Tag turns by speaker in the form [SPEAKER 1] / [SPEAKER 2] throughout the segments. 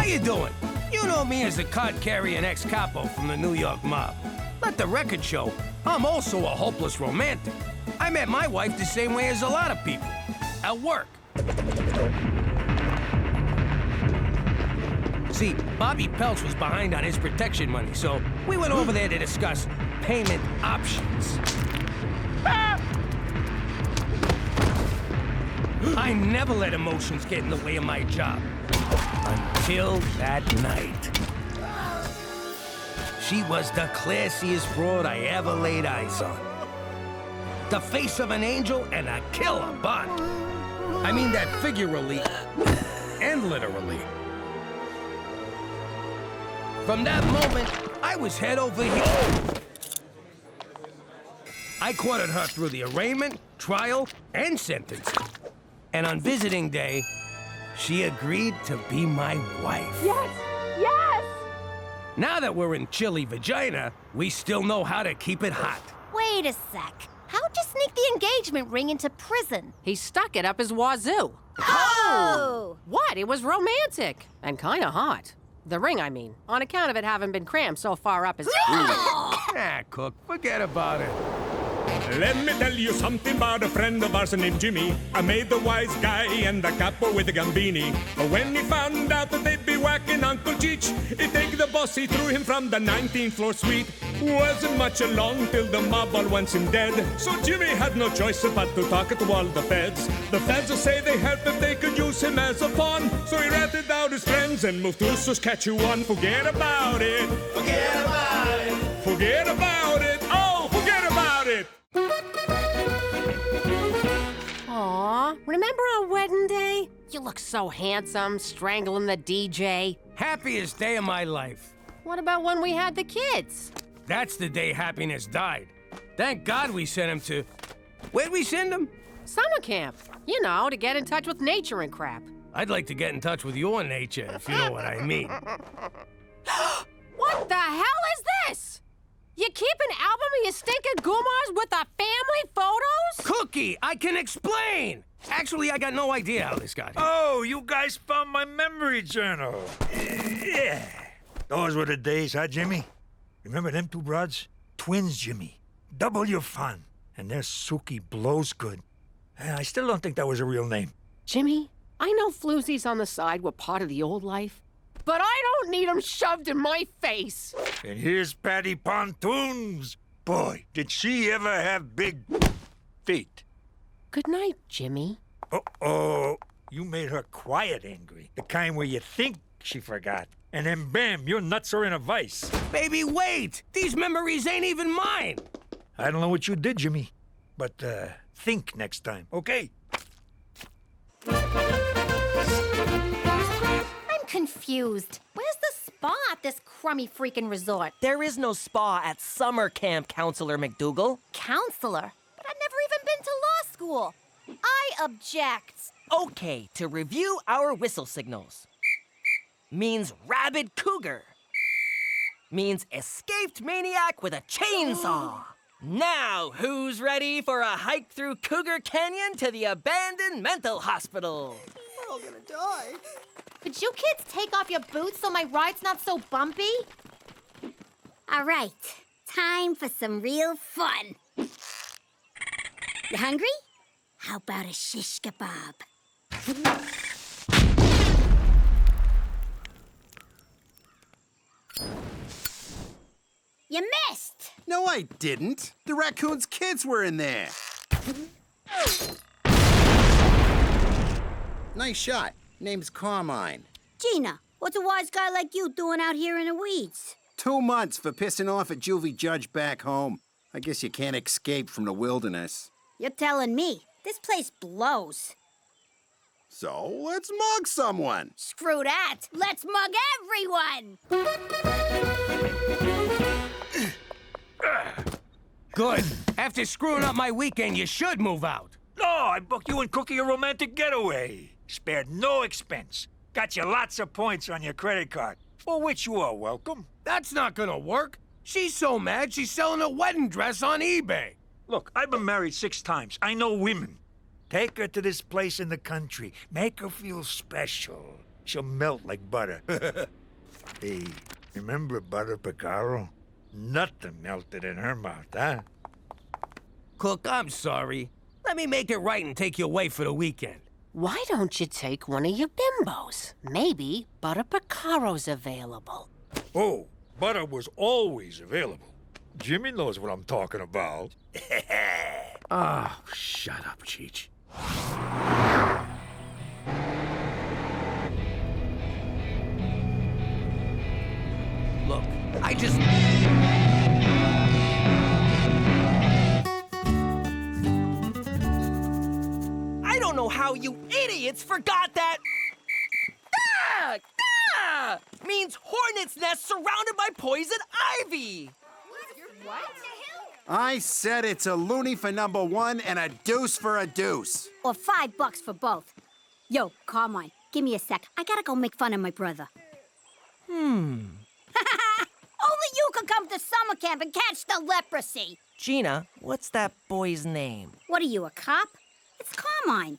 [SPEAKER 1] you doing? You know me as the card-carrying ex-capo from the New York mob. Let the record show, I'm also a hopeless romantic. I met my wife the same way as a lot of people, at work. See, Bobby Peltz was behind on his protection money, so we went over there to discuss payment options. I never let emotions get in the way of my job. Until that night. She was the classiest broad I ever laid eyes on. The face of an angel and a killer bond. I mean that figuratively and literally. From that moment, I was head over heels. I courted her through the arraignment, trial, and sentencing. And on visiting day, she agreed to be my wife.
[SPEAKER 2] Yes! Yes!
[SPEAKER 1] Now that we're in chilly Regina, we still know how to keep it hot.
[SPEAKER 3] Wait a sec. How'd you sneak the engagement ring into prison?
[SPEAKER 2] He stuck it up his wazoo.
[SPEAKER 3] Oh!
[SPEAKER 2] What? It was romantic. And kinda hot. The ring, I mean. On account of it having been crammed so far up his...
[SPEAKER 1] Ah, Cook, forget about it.
[SPEAKER 4] Let me tell you something about a friend of ours named Jimmy. I made the wise guy and the capo with the Gambini. But when he found out that they'd be whacking Uncle Cheech, he take the boss, he threw him from the 19th floor suite. Wasn't much along till the mob all wants him dead. So Jimmy had no choice but to talk to all the feds. The feds will say they help if they could use him as a pawn. So he ratted out his friends and moved to Saskatchewan. Forget about it. Forget about it. Forget about it. Oh, forget about it.
[SPEAKER 2] Aw, remember our wedding day? You look so handsome, strangling the DJ.
[SPEAKER 1] Happiest day of my life.
[SPEAKER 2] What about when we had the kids?
[SPEAKER 1] That's the day happiness died. Thank God we sent him to... Where'd we send him?
[SPEAKER 2] Summer camp. You know, to get in touch with nature and crap.
[SPEAKER 1] I'd like to get in touch with your nature, if you know what I mean.
[SPEAKER 2] What the hell is this? You keep an album of your stinking goomars with the family photos?
[SPEAKER 1] Cookie, I can explain! Actually, I got no idea how this got here.
[SPEAKER 5] Oh, you guys found my memory journal. Yeah. Those were the days, huh, Jimmy? Remember them two broads? Twins, Jimmy. Double your fun. And their Suki blows good. I still don't think that was a real name.
[SPEAKER 2] Jimmy, I know floozies on the side were part of the old life, but I don't need them shoved in my face.
[SPEAKER 5] And here's Patty Pontoons. Boy, did she ever have big feet.
[SPEAKER 2] Good night, Jimmy.
[SPEAKER 5] Uh-oh. You made her quiet angry. The kind where you think she forgot. And then bam, your nuts are in a vice.
[SPEAKER 1] Baby, wait! These memories ain't even mine!
[SPEAKER 5] I don't know what you did, Jimmy. But, think next time, okay?
[SPEAKER 3] I'm confused. Where's the spa at this crummy freaking resort?
[SPEAKER 6] There is no spa at summer camp, Counselor MacDougal.
[SPEAKER 3] Counselor? But I've never even been to law school. I object.
[SPEAKER 6] Okay, to review our whistle signals. Means rabid cougar. Means escaped maniac with a chainsaw. Now, who's ready for a hike through Cougar Canyon to the abandoned mental hospital?
[SPEAKER 7] We're all gonna die.
[SPEAKER 3] Could you kids take off your boots so my ride's not so bumpy?
[SPEAKER 8] All right, time for some real fun. You hungry? How about a shish kebab? You missed!
[SPEAKER 7] No, I didn't. The raccoon's kids were in there. Nice shot. Name's Carmine.
[SPEAKER 8] Gina, what's a wise guy like you doing out here in the weeds?
[SPEAKER 7] 2 months for pissing off a juvie judge back home. I guess you can't escape from the wilderness.
[SPEAKER 8] You're telling me. This place blows.
[SPEAKER 7] So, let's mug someone.
[SPEAKER 8] Screw that. Let's mug everyone.
[SPEAKER 1] Good. After screwing up my weekend, you should move out.
[SPEAKER 5] No, I booked you and Cookie a romantic getaway. Spared no expense. Got you lots of points on your credit card, for which you are welcome.
[SPEAKER 1] That's not gonna work. She's so mad she's selling a wedding dress on eBay.
[SPEAKER 5] Look, I've been married 6 times. I know women. Take her to this place in the country. Make her feel special. She'll melt like butter. Hey, remember Butter Picaro? Nothing melted in her mouth, huh?
[SPEAKER 1] Cook, I'm sorry. Let me make it right and take you away for the weekend.
[SPEAKER 2] Why don't you take one of your bimbos? Maybe Butter Picaro's available.
[SPEAKER 5] Oh, butter was always available. Jimmy knows what I'm talking about.
[SPEAKER 1] Oh, shut up, Cheech. Look, I just...
[SPEAKER 6] I don't know how you idiots forgot that. Ah! Ah! Means hornet's nest surrounded by poison ivy.
[SPEAKER 3] What?
[SPEAKER 7] I said it's a loony for number one and a deuce for a deuce.
[SPEAKER 8] Or $5 for both. Yo, Carmine, give me a sec. I gotta go make fun of my brother. Only you can come to summer camp and catch the leprosy.
[SPEAKER 6] Gina, what's that boy's name?
[SPEAKER 8] What are you, a cop? It's Carmine.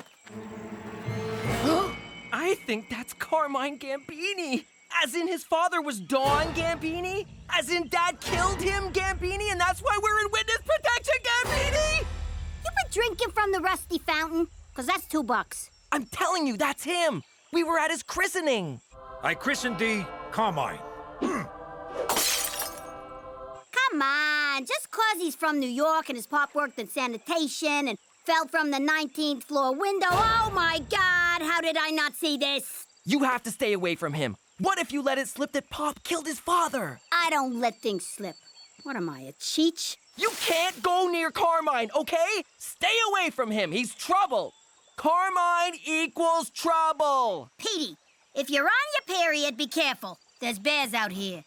[SPEAKER 6] I think that's Carmine Gambini. As in his father was Don Gambini? As in Dad killed him, Gambini, and that's why we're in witness protection, Gambini?
[SPEAKER 8] You been drinking from the rusty fountain? 'Cause that's $2.
[SPEAKER 6] I'm telling you, that's him. We were at his christening.
[SPEAKER 5] I christened thee Carmine.
[SPEAKER 8] Come on, just 'cause he's from New York and his pop worked in sanitation and fell from the 19th floor window. Oh my God, how did I not see this?
[SPEAKER 6] You have to stay away from him. What if you let it slip that Pop killed his father?
[SPEAKER 8] I don't let things slip. What am I, a Cheech?
[SPEAKER 6] You can't go near Carmine, okay? Stay away from him. He's trouble. Carmine equals trouble.
[SPEAKER 8] Petey, if you're on your period, be careful. There's bears out here.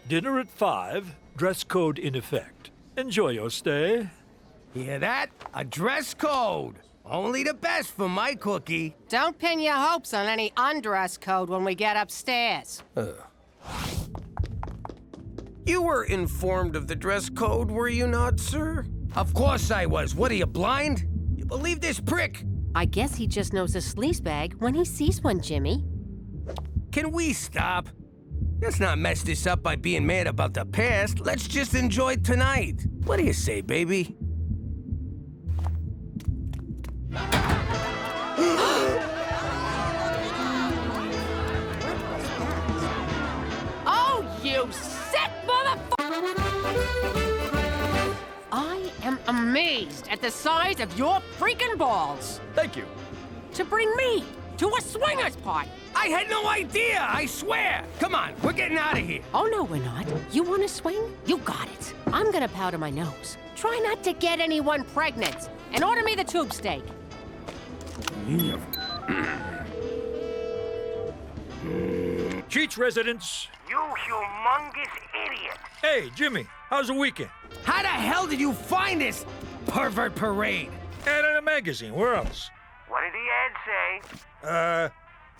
[SPEAKER 5] Dinner at 5, dress code in effect. Enjoy your stay.
[SPEAKER 1] Hear that? A dress code. Only the best for my cookie.
[SPEAKER 2] Don't pin your hopes on any undress code when we get upstairs.
[SPEAKER 1] You were informed of the dress code, were you not, sir? Of course I was. What, are you blind? You believe this prick?
[SPEAKER 2] I guess he just knows a sleaze bag when he sees one, Jimmy.
[SPEAKER 1] Can we stop? Let's not mess this up by being mad about the past. Let's just enjoy tonight. What do you say, baby?
[SPEAKER 2] Oh, you sick motherfucker! I am amazed at the size of your freaking balls.
[SPEAKER 5] Thank you.
[SPEAKER 2] To bring me to a swingers party.
[SPEAKER 1] I had no idea, I swear. Come on, we're getting out of here.
[SPEAKER 2] Oh, no, we're not. You want to swing? You got it. I'm gonna powder my nose. Try not to get anyone pregnant. And order me the tube steak.
[SPEAKER 5] Cheech residence.
[SPEAKER 1] You humongous idiot.
[SPEAKER 5] Hey, Jimmy, how's the weekend?
[SPEAKER 1] How the hell did you find this pervert parade?
[SPEAKER 5] Ad in a magazine. Where else?
[SPEAKER 1] What did the ad say?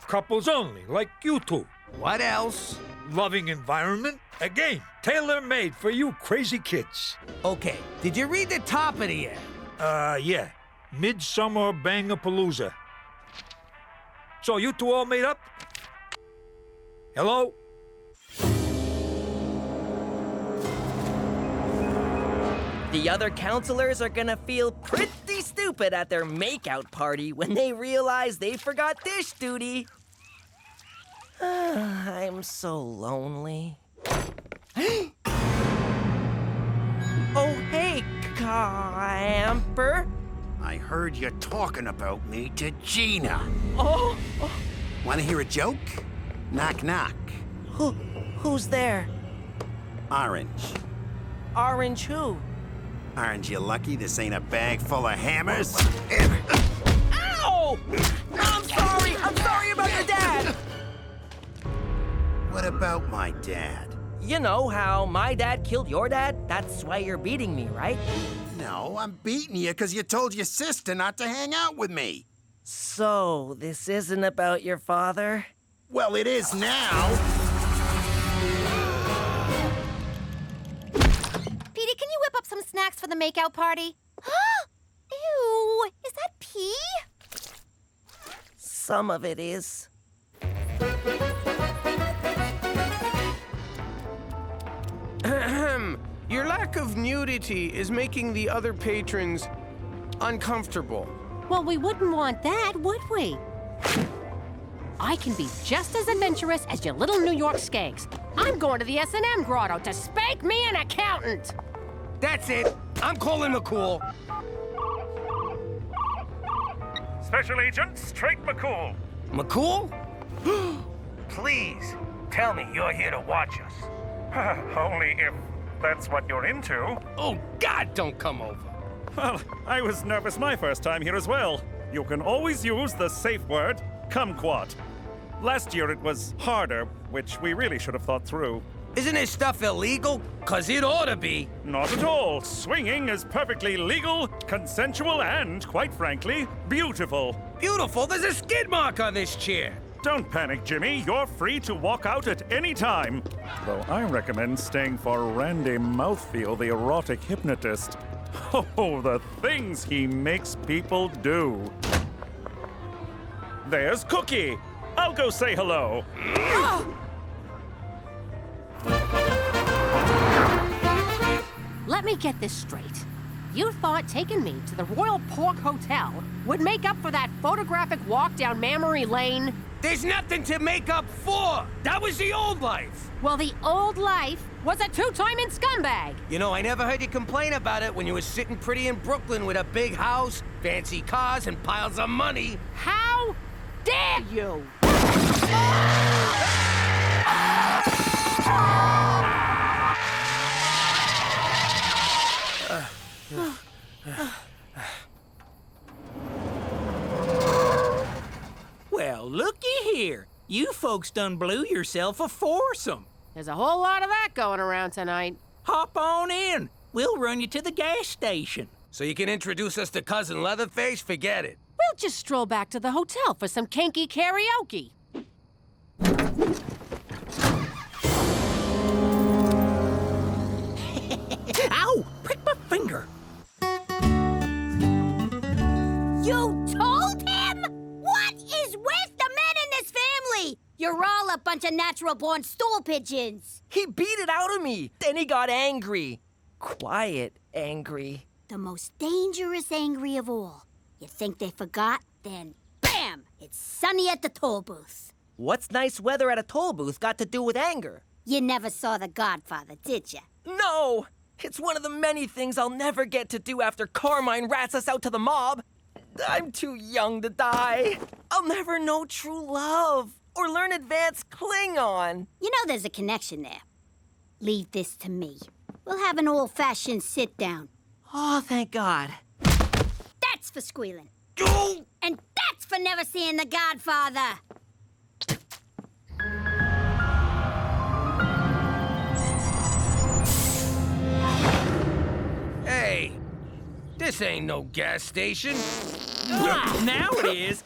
[SPEAKER 5] Couples only, like you two.
[SPEAKER 1] What else?
[SPEAKER 5] Loving environment. A game tailor-made for you crazy kids.
[SPEAKER 1] Okay, did you read the top of the ad?
[SPEAKER 5] Yeah. Midsummer Bangapalooza. So you two all made up? Hello?
[SPEAKER 6] The other counselors are gonna feel pretty stupid at their makeout party when they realize they forgot dish duty. I'm so lonely. Oh, hey, camper.
[SPEAKER 7] I heard you talking about me to Gina.
[SPEAKER 6] Oh,
[SPEAKER 7] Want to hear a joke? Knock, knock.
[SPEAKER 6] who's there?
[SPEAKER 7] Orange.
[SPEAKER 6] Orange who?
[SPEAKER 7] Aren't you lucky this ain't a bag full of hammers?
[SPEAKER 6] Ow! I'm sorry about your dad.
[SPEAKER 7] What about my dad?
[SPEAKER 6] You know how my dad killed your dad? That's why you're beating me, right?
[SPEAKER 7] No, I'm beating you because you told your sister not to hang out with me.
[SPEAKER 6] So, this isn't about your father?
[SPEAKER 7] Well, it is now.
[SPEAKER 3] Petey, can you whip up some snacks for the makeout party?
[SPEAKER 6] some of it is.
[SPEAKER 1] Your lack of nudity is making the other patrons uncomfortable.
[SPEAKER 2] Well, we wouldn't want that, would we? I can be just as adventurous as your little New York skanks. I'm going to the S&M grotto to spank me an accountant.
[SPEAKER 1] That's it. I'm calling McCool.
[SPEAKER 9] Special Agent Straight McCool.
[SPEAKER 1] McCool?
[SPEAKER 9] Please, tell me you're here to watch us. Only if that's what you're into.
[SPEAKER 1] Oh, God, don't come over.
[SPEAKER 9] Well, I was nervous my first time here as well. You can always use the safe word, kumquat. Last year it was harder, which we really should have thought through.
[SPEAKER 1] Isn't this stuff illegal? 'Cause it ought to be.
[SPEAKER 9] Not at all. Swinging is perfectly legal, consensual, and, quite frankly, beautiful.
[SPEAKER 1] Beautiful? There's a skid mark on this chair.
[SPEAKER 9] Don't panic, Jimmy. You're free to walk out at any time. Though I recommend staying for Randy Mouthfeel, the erotic hypnotist. Oh, the things he makes people do. There's Cookie. I'll go say hello.
[SPEAKER 2] Let me get this straight. You thought taking me to the Royal Pork Hotel would make up for that photographic walk down Memory Lane?
[SPEAKER 1] There's nothing to make up for. That was the old life.
[SPEAKER 2] Well, the old life was a two-timing scumbag.
[SPEAKER 1] You know, I never heard you complain about it when you were sitting pretty in Brooklyn with a big house, fancy cars, and piles of money.
[SPEAKER 2] How dare you?
[SPEAKER 10] Well, looky here. You folks done blew yourself a foursome.
[SPEAKER 2] There's a whole lot of that going around tonight.
[SPEAKER 10] Hop on in. We'll run you to the gas station.
[SPEAKER 1] So you can introduce us to Cousin Leatherface? Forget it.
[SPEAKER 2] We'll just stroll back to the hotel for some kinky karaoke.
[SPEAKER 10] Ow! Prick my finger.
[SPEAKER 8] You told him? What is with the men in this family? You're all a bunch of natural-born stool pigeons.
[SPEAKER 6] He beat it out of me. Then he got angry. Quiet angry.
[SPEAKER 8] The most dangerous angry of all. You think they forgot? Then, bam! It's sunny at the toll booth.
[SPEAKER 6] What's nice weather at a toll booth got to do with anger?
[SPEAKER 8] You never saw The Godfather, did you?
[SPEAKER 6] No! It's one of the many things I'll never get to do after Carmine rats us out to the mob. I'm too young to die. I'll never know true love or learn advanced Klingon.
[SPEAKER 8] You know there's a connection there. Leave this to me. We'll have an old-fashioned sit-down.
[SPEAKER 6] Oh, thank God.
[SPEAKER 8] That's for squealing.
[SPEAKER 1] Oh!
[SPEAKER 8] And that's for never seeing The Godfather.
[SPEAKER 1] Hey, this ain't no gas station.
[SPEAKER 10] Now it is.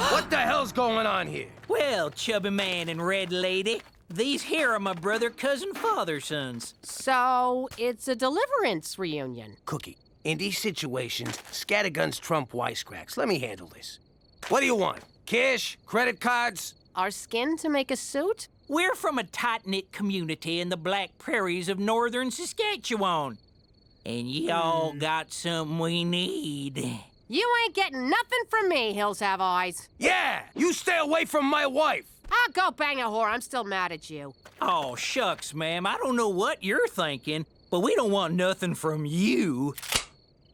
[SPEAKER 1] What the hell's going on here?
[SPEAKER 10] Well, chubby man and red lady, these here are my brother, cousin, father sons.
[SPEAKER 2] So, it's a deliverance reunion.
[SPEAKER 1] Cookie, in these situations, scatterguns trump wisecracks. Let me handle this. What do you want? Cash? Credit cards?
[SPEAKER 2] Our skin to make a suit?
[SPEAKER 10] We're from a tight-knit community in the Black Prairies of northern Saskatchewan. And y'all got something we need.
[SPEAKER 2] You ain't getting nothing from me, Hills Have Eyes.
[SPEAKER 1] Yeah! You stay away from my wife!
[SPEAKER 2] I'll go bang a whore. I'm still mad at you.
[SPEAKER 10] Oh, shucks, ma'am. I don't know what you're thinking, but we don't want nothing from you.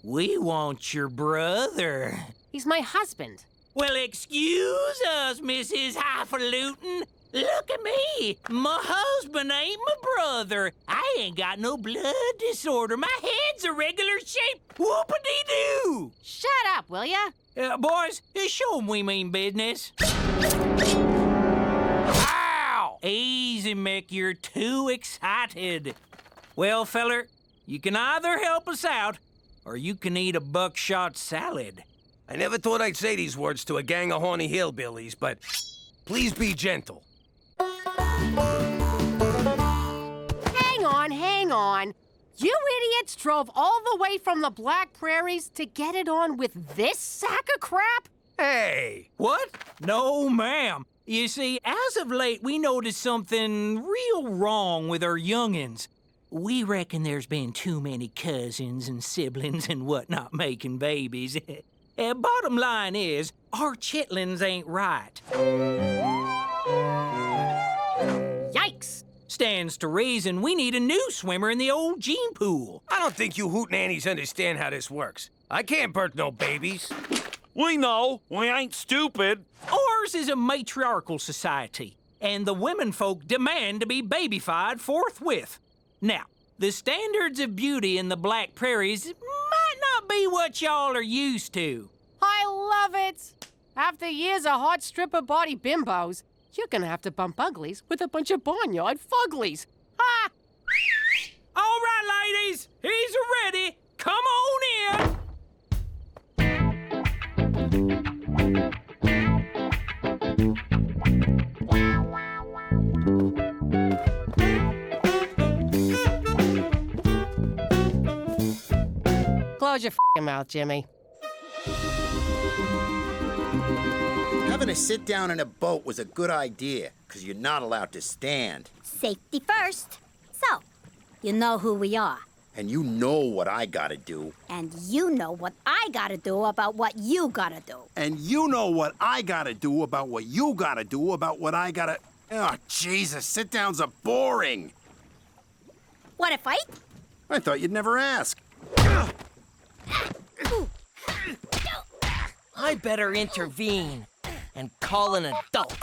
[SPEAKER 10] We want your brother.
[SPEAKER 2] He's my husband.
[SPEAKER 10] Well, excuse us, Mrs. Highfalutin. Look at me. My husband ain't my brother. I ain't got no blood disorder. My head's a regular shape. Whoop-a-dee-doo.
[SPEAKER 2] Shut up, will ya?
[SPEAKER 10] Boys, show 'em we mean business.
[SPEAKER 1] Ow!
[SPEAKER 10] Easy, Mick. You're too excited. Well, feller, you can either help us out, or you can eat a buckshot salad.
[SPEAKER 1] I never thought I'd say these words to a gang of horny hillbillies, but please be gentle.
[SPEAKER 2] Hang on. You idiots drove all the way from the Black Prairies to get it on with this sack of crap?
[SPEAKER 1] Hey!
[SPEAKER 10] What? No, ma'am. You see, as of late, we noticed something real wrong with our youngins. We reckon there's been too many cousins and siblings and whatnot making babies. Bottom line is, our chitlins ain't right.
[SPEAKER 2] Yikes!
[SPEAKER 10] Stands to reason we need a new swimmer in the old gene pool.
[SPEAKER 1] I don't think you hootenannies understand how this works. I can't birth no babies.
[SPEAKER 9] We know. We ain't stupid.
[SPEAKER 10] Ours is a matriarchal society, and the women folk demand to be babyfied forthwith. Now, the standards of beauty in the Black Prairies might not be what y'all are used to.
[SPEAKER 2] I love it! After years of hot stripper body bimbos, you're gonna have to bump uglies with a bunch of barnyard fuglies. Ha!
[SPEAKER 10] All right, ladies, he's ready. Come on in.
[SPEAKER 2] Close your f***ing mouth, Jimmy.
[SPEAKER 7] Having a sit down in a boat was a good idea, because you're not allowed to stand.
[SPEAKER 8] Safety first. So, you know who we are.
[SPEAKER 7] And you know what I gotta do.
[SPEAKER 8] And you know what I gotta do about what you gotta do.
[SPEAKER 7] And you know what I gotta do about what you gotta do about what I gotta... Oh, Jesus, sit-downs are boring.
[SPEAKER 8] Want to fight?
[SPEAKER 7] I thought you'd never ask.
[SPEAKER 6] I better intervene and call an adult.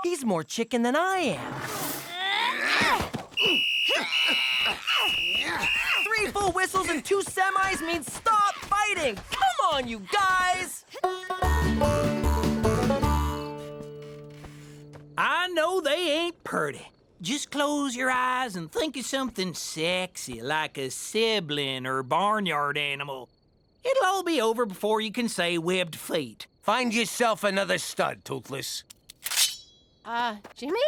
[SPEAKER 6] He's more chicken than I am. 3 full whistles and 2 semis means stop fighting. Come on, you guys.
[SPEAKER 10] I know they ain't purty. Just close your eyes and think of something sexy, like a sibling or barnyard animal. It'll all be over before you can say webbed feet.
[SPEAKER 1] Find yourself another stud, Toothless.
[SPEAKER 2] Jimmy?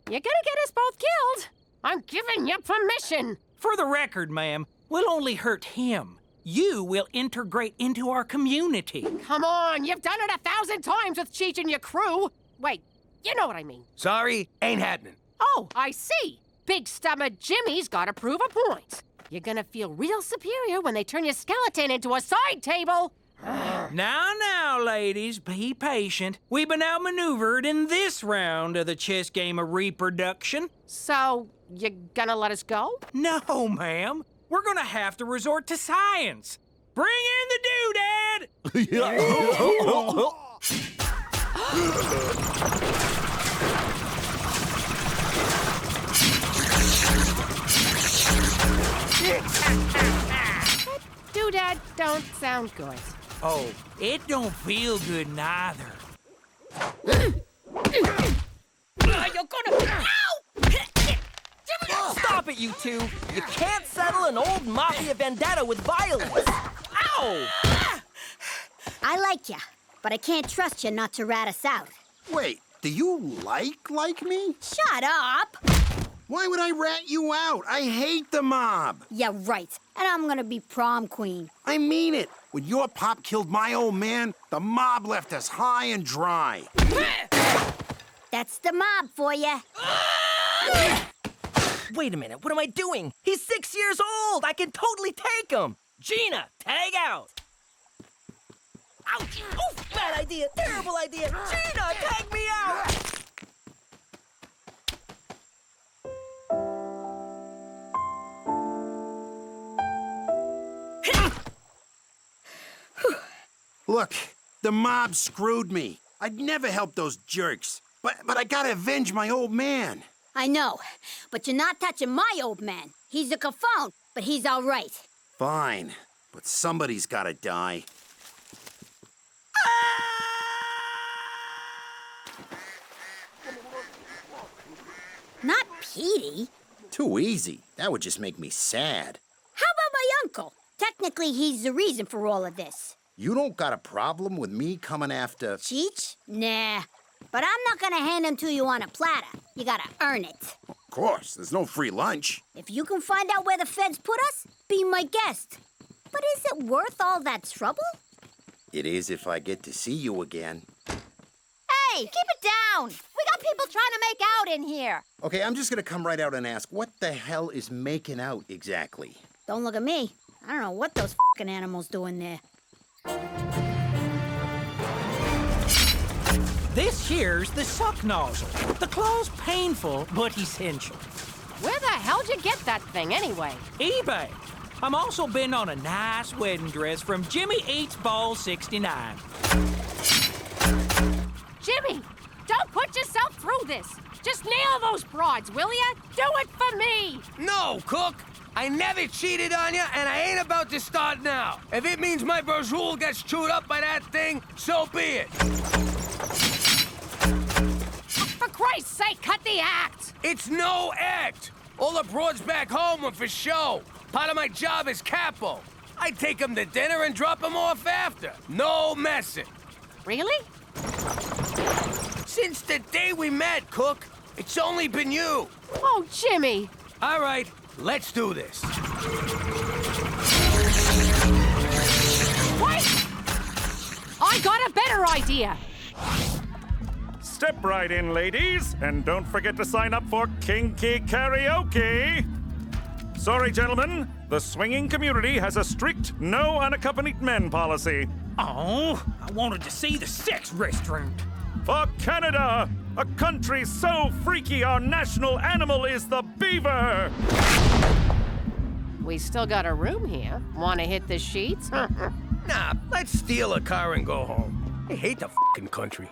[SPEAKER 2] You're gonna get us both killed. I'm giving you permission.
[SPEAKER 10] For the record, ma'am, we'll only hurt him. You will integrate into our community.
[SPEAKER 2] Come on, you've done it 1,000 times with Cheech and your crew. Wait, you know what I mean.
[SPEAKER 1] Sorry, ain't happening.
[SPEAKER 2] Oh, I see. Big stomach Jimmy's gotta prove a point. You're gonna feel real superior when they turn your skeleton into a side table.
[SPEAKER 10] Now, ladies, be patient. We've been outmaneuvered in this round of the chess game of reproduction.
[SPEAKER 2] So, you gonna let us go?
[SPEAKER 10] No, ma'am. We're gonna have to resort to science. Bring in the doodad!
[SPEAKER 2] Doodad don't sound good.
[SPEAKER 10] Oh, it don't feel good neither.
[SPEAKER 6] You're gonna... Ow! Stop it, you two. You can't settle an old mafia vendetta with violence. Ow!
[SPEAKER 8] I like ya, but I can't trust you not to rat us out.
[SPEAKER 7] Wait, do you like me?
[SPEAKER 8] Shut up!
[SPEAKER 7] Why would I rat you out? I hate the mob.
[SPEAKER 8] Yeah, right. And I'm gonna be prom queen.
[SPEAKER 7] I mean it. When your pop killed my old man, the mob left us high and dry.
[SPEAKER 8] That's the mob for ya.
[SPEAKER 6] Wait a minute, what am I doing? He's 6 years old! I can totally take him! Gina, tag out! Ouch! Oh, bad idea! Terrible idea! Gina, tag me out!
[SPEAKER 7] Look, the mob screwed me. I'd never help those jerks. But I gotta avenge my old man.
[SPEAKER 8] I know, but you're not touching my old man. He's a cafone, but he's all right.
[SPEAKER 7] Fine, but somebody's gotta die.
[SPEAKER 8] Not Petey.
[SPEAKER 7] Too easy. That would just make me sad.
[SPEAKER 8] How about my uncle? Technically, he's the reason for all of this.
[SPEAKER 7] You don't got a problem with me coming after...
[SPEAKER 8] Cheech? Nah. But I'm not gonna hand them to you on a platter. You gotta earn it.
[SPEAKER 7] Of course, there's no free lunch.
[SPEAKER 8] If you can find out where the feds put us, be my guest. But is it worth all that trouble?
[SPEAKER 7] It is if I get to see you again.
[SPEAKER 3] Hey, keep it down. We got people trying to make out in here.
[SPEAKER 7] Okay, I'm just gonna come right out and ask, what the hell is making out exactly?
[SPEAKER 8] Don't look at me. I don't know what those fucking animals do in there.
[SPEAKER 10] This here's the suck nozzle. The claw's painful, but essential.
[SPEAKER 2] Where the hell'd you get that thing anyway?
[SPEAKER 10] eBay. I'm also been on a nice wedding dress from Jimmy Eats Ball 69.
[SPEAKER 2] Jimmy, don't put yourself through this. Just nail those broads, will ya? Do it for me.
[SPEAKER 1] No, Cook. I never cheated on you, and I ain't about to start now. If it means my brazool gets chewed up by that thing, so be it.
[SPEAKER 2] For Christ's sake, cut the act.
[SPEAKER 1] It's no act. All the broads back home were for show. Part of my job is capo. I take them to dinner and drop them off after. No messing.
[SPEAKER 2] Really?
[SPEAKER 1] Since the day we met, Cook, it's only been you.
[SPEAKER 2] Oh, Jimmy.
[SPEAKER 1] All right, let's do this.
[SPEAKER 2] Wait! I got a better idea.
[SPEAKER 9] Step right in, ladies, and don't forget to sign up for Kinky Karaoke. Sorry, gentlemen, the swinging community has a strict no unaccompanied men policy.
[SPEAKER 10] Oh, I wanted to see the sex restaurant.
[SPEAKER 9] For Canada, a country so freaky our national animal is the beaver.
[SPEAKER 2] We still got a room here. Want to hit the sheets?
[SPEAKER 1] Nah, let's steal a car and go home. I hate the fucking country.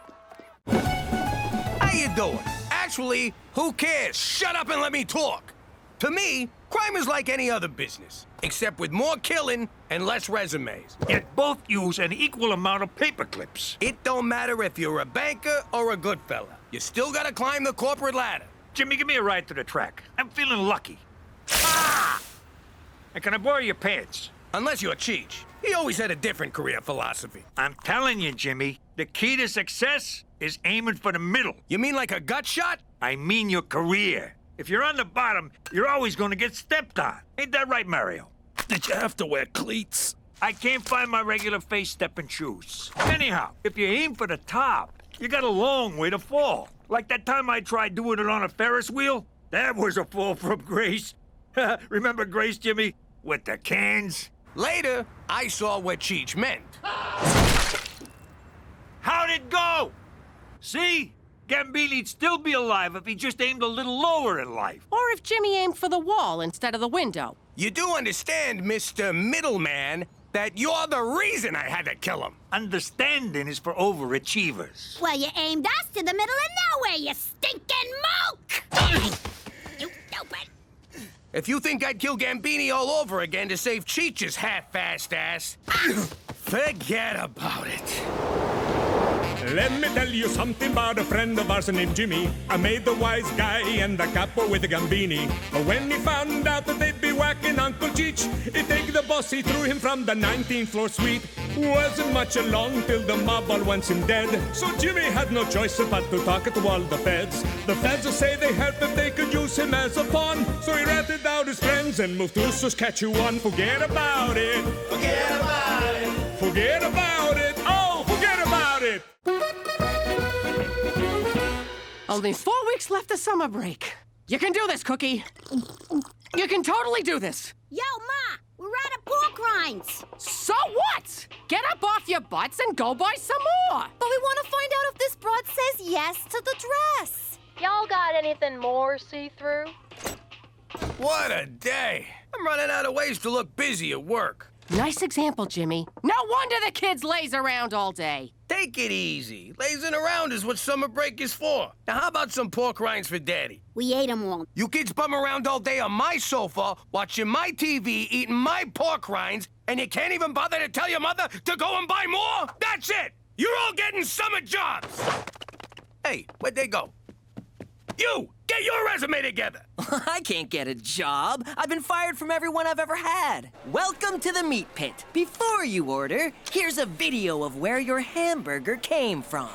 [SPEAKER 1] How you doing? Actually, who cares? Shut up and let me talk. To me, crime is like any other business, except with more killing and less resumes.
[SPEAKER 5] Yet both use an equal amount of paper clips.
[SPEAKER 1] It don't matter if you're a banker or a good fella. You still gotta climb the corporate ladder.
[SPEAKER 5] Jimmy, give me a ride to the track. I'm feeling lucky. Ah! And can I borrow your pants?
[SPEAKER 1] Unless you're Cheech. He always had a different career philosophy.
[SPEAKER 5] I'm telling you, Jimmy, the key to success is aiming for the middle.
[SPEAKER 1] You mean like a gut shot?
[SPEAKER 5] I mean your career. If you're on the bottom, you're always going to get stepped on. Ain't that right, Mario?
[SPEAKER 9] Did you have to wear cleats?
[SPEAKER 5] I can't find my regular face-stepping shoes. Anyhow, if you aim for the top, you got a long way to fall. Like that time I tried doing it on a Ferris wheel? That was a fall from grace. Remember Grace, Jimmy? With the cans?
[SPEAKER 1] Later, I saw what Cheech meant.
[SPEAKER 5] How'd it go? See? Gambini'd still be alive if he just aimed a little lower in life.
[SPEAKER 2] Or if Jimmy aimed for the wall instead of the window.
[SPEAKER 1] You do understand, Mr. Middleman, that you're the reason I had to kill him.
[SPEAKER 5] Understanding is for overachievers.
[SPEAKER 8] Well, you aimed us to the middle of nowhere, you stinking moke! You stupid!
[SPEAKER 1] If you think I'd kill Gambini all over again to save Cheech's half-assed ass, forget about it.
[SPEAKER 4] Let me tell you something about a friend of ours named Jimmy. I made the wise guy and the capo with the Gambini. When he found out that they'd be whacking Uncle Cheech, he'd take the boss, he threw him from the 19th floor suite. Wasn't much along till the mob all wants him dead. So Jimmy had no choice but to talk to all the feds. The feds say they heard that they could use him as a pawn. So he ratted out his friends and moved to Saskatchewan. Forget about it. Forget about it. Forget about it. Oh, forget about it.
[SPEAKER 2] Only 4 weeks left of summer break. You can do this, Cookie. You can totally do this.
[SPEAKER 8] Yo, Ma, we're out of pork rinds.
[SPEAKER 2] So what? Get up off your butts and go buy some more.
[SPEAKER 3] But we want to find out if this broad says yes to the dress.
[SPEAKER 11] Y'all got anything more see-through?
[SPEAKER 1] What a day. I'm running out of ways to look busy at work.
[SPEAKER 2] Nice example, Jimmy. No wonder the kids laze around all day.
[SPEAKER 1] Take it easy. Lazing around is what summer break is for. Now, how about some pork rinds for Daddy?
[SPEAKER 8] We ate them all.
[SPEAKER 1] You kids bum around all day on my sofa, watching my TV, eating my pork rinds, and you can't even bother to tell your mother to go and buy more? That's it! You're all getting summer jobs! Hey, where'd they go? You! Get your resume together!
[SPEAKER 6] I can't get a job. I've been fired from everyone I've ever had. Welcome to the meat pit. Before you order, here's a video of where your hamburger came from.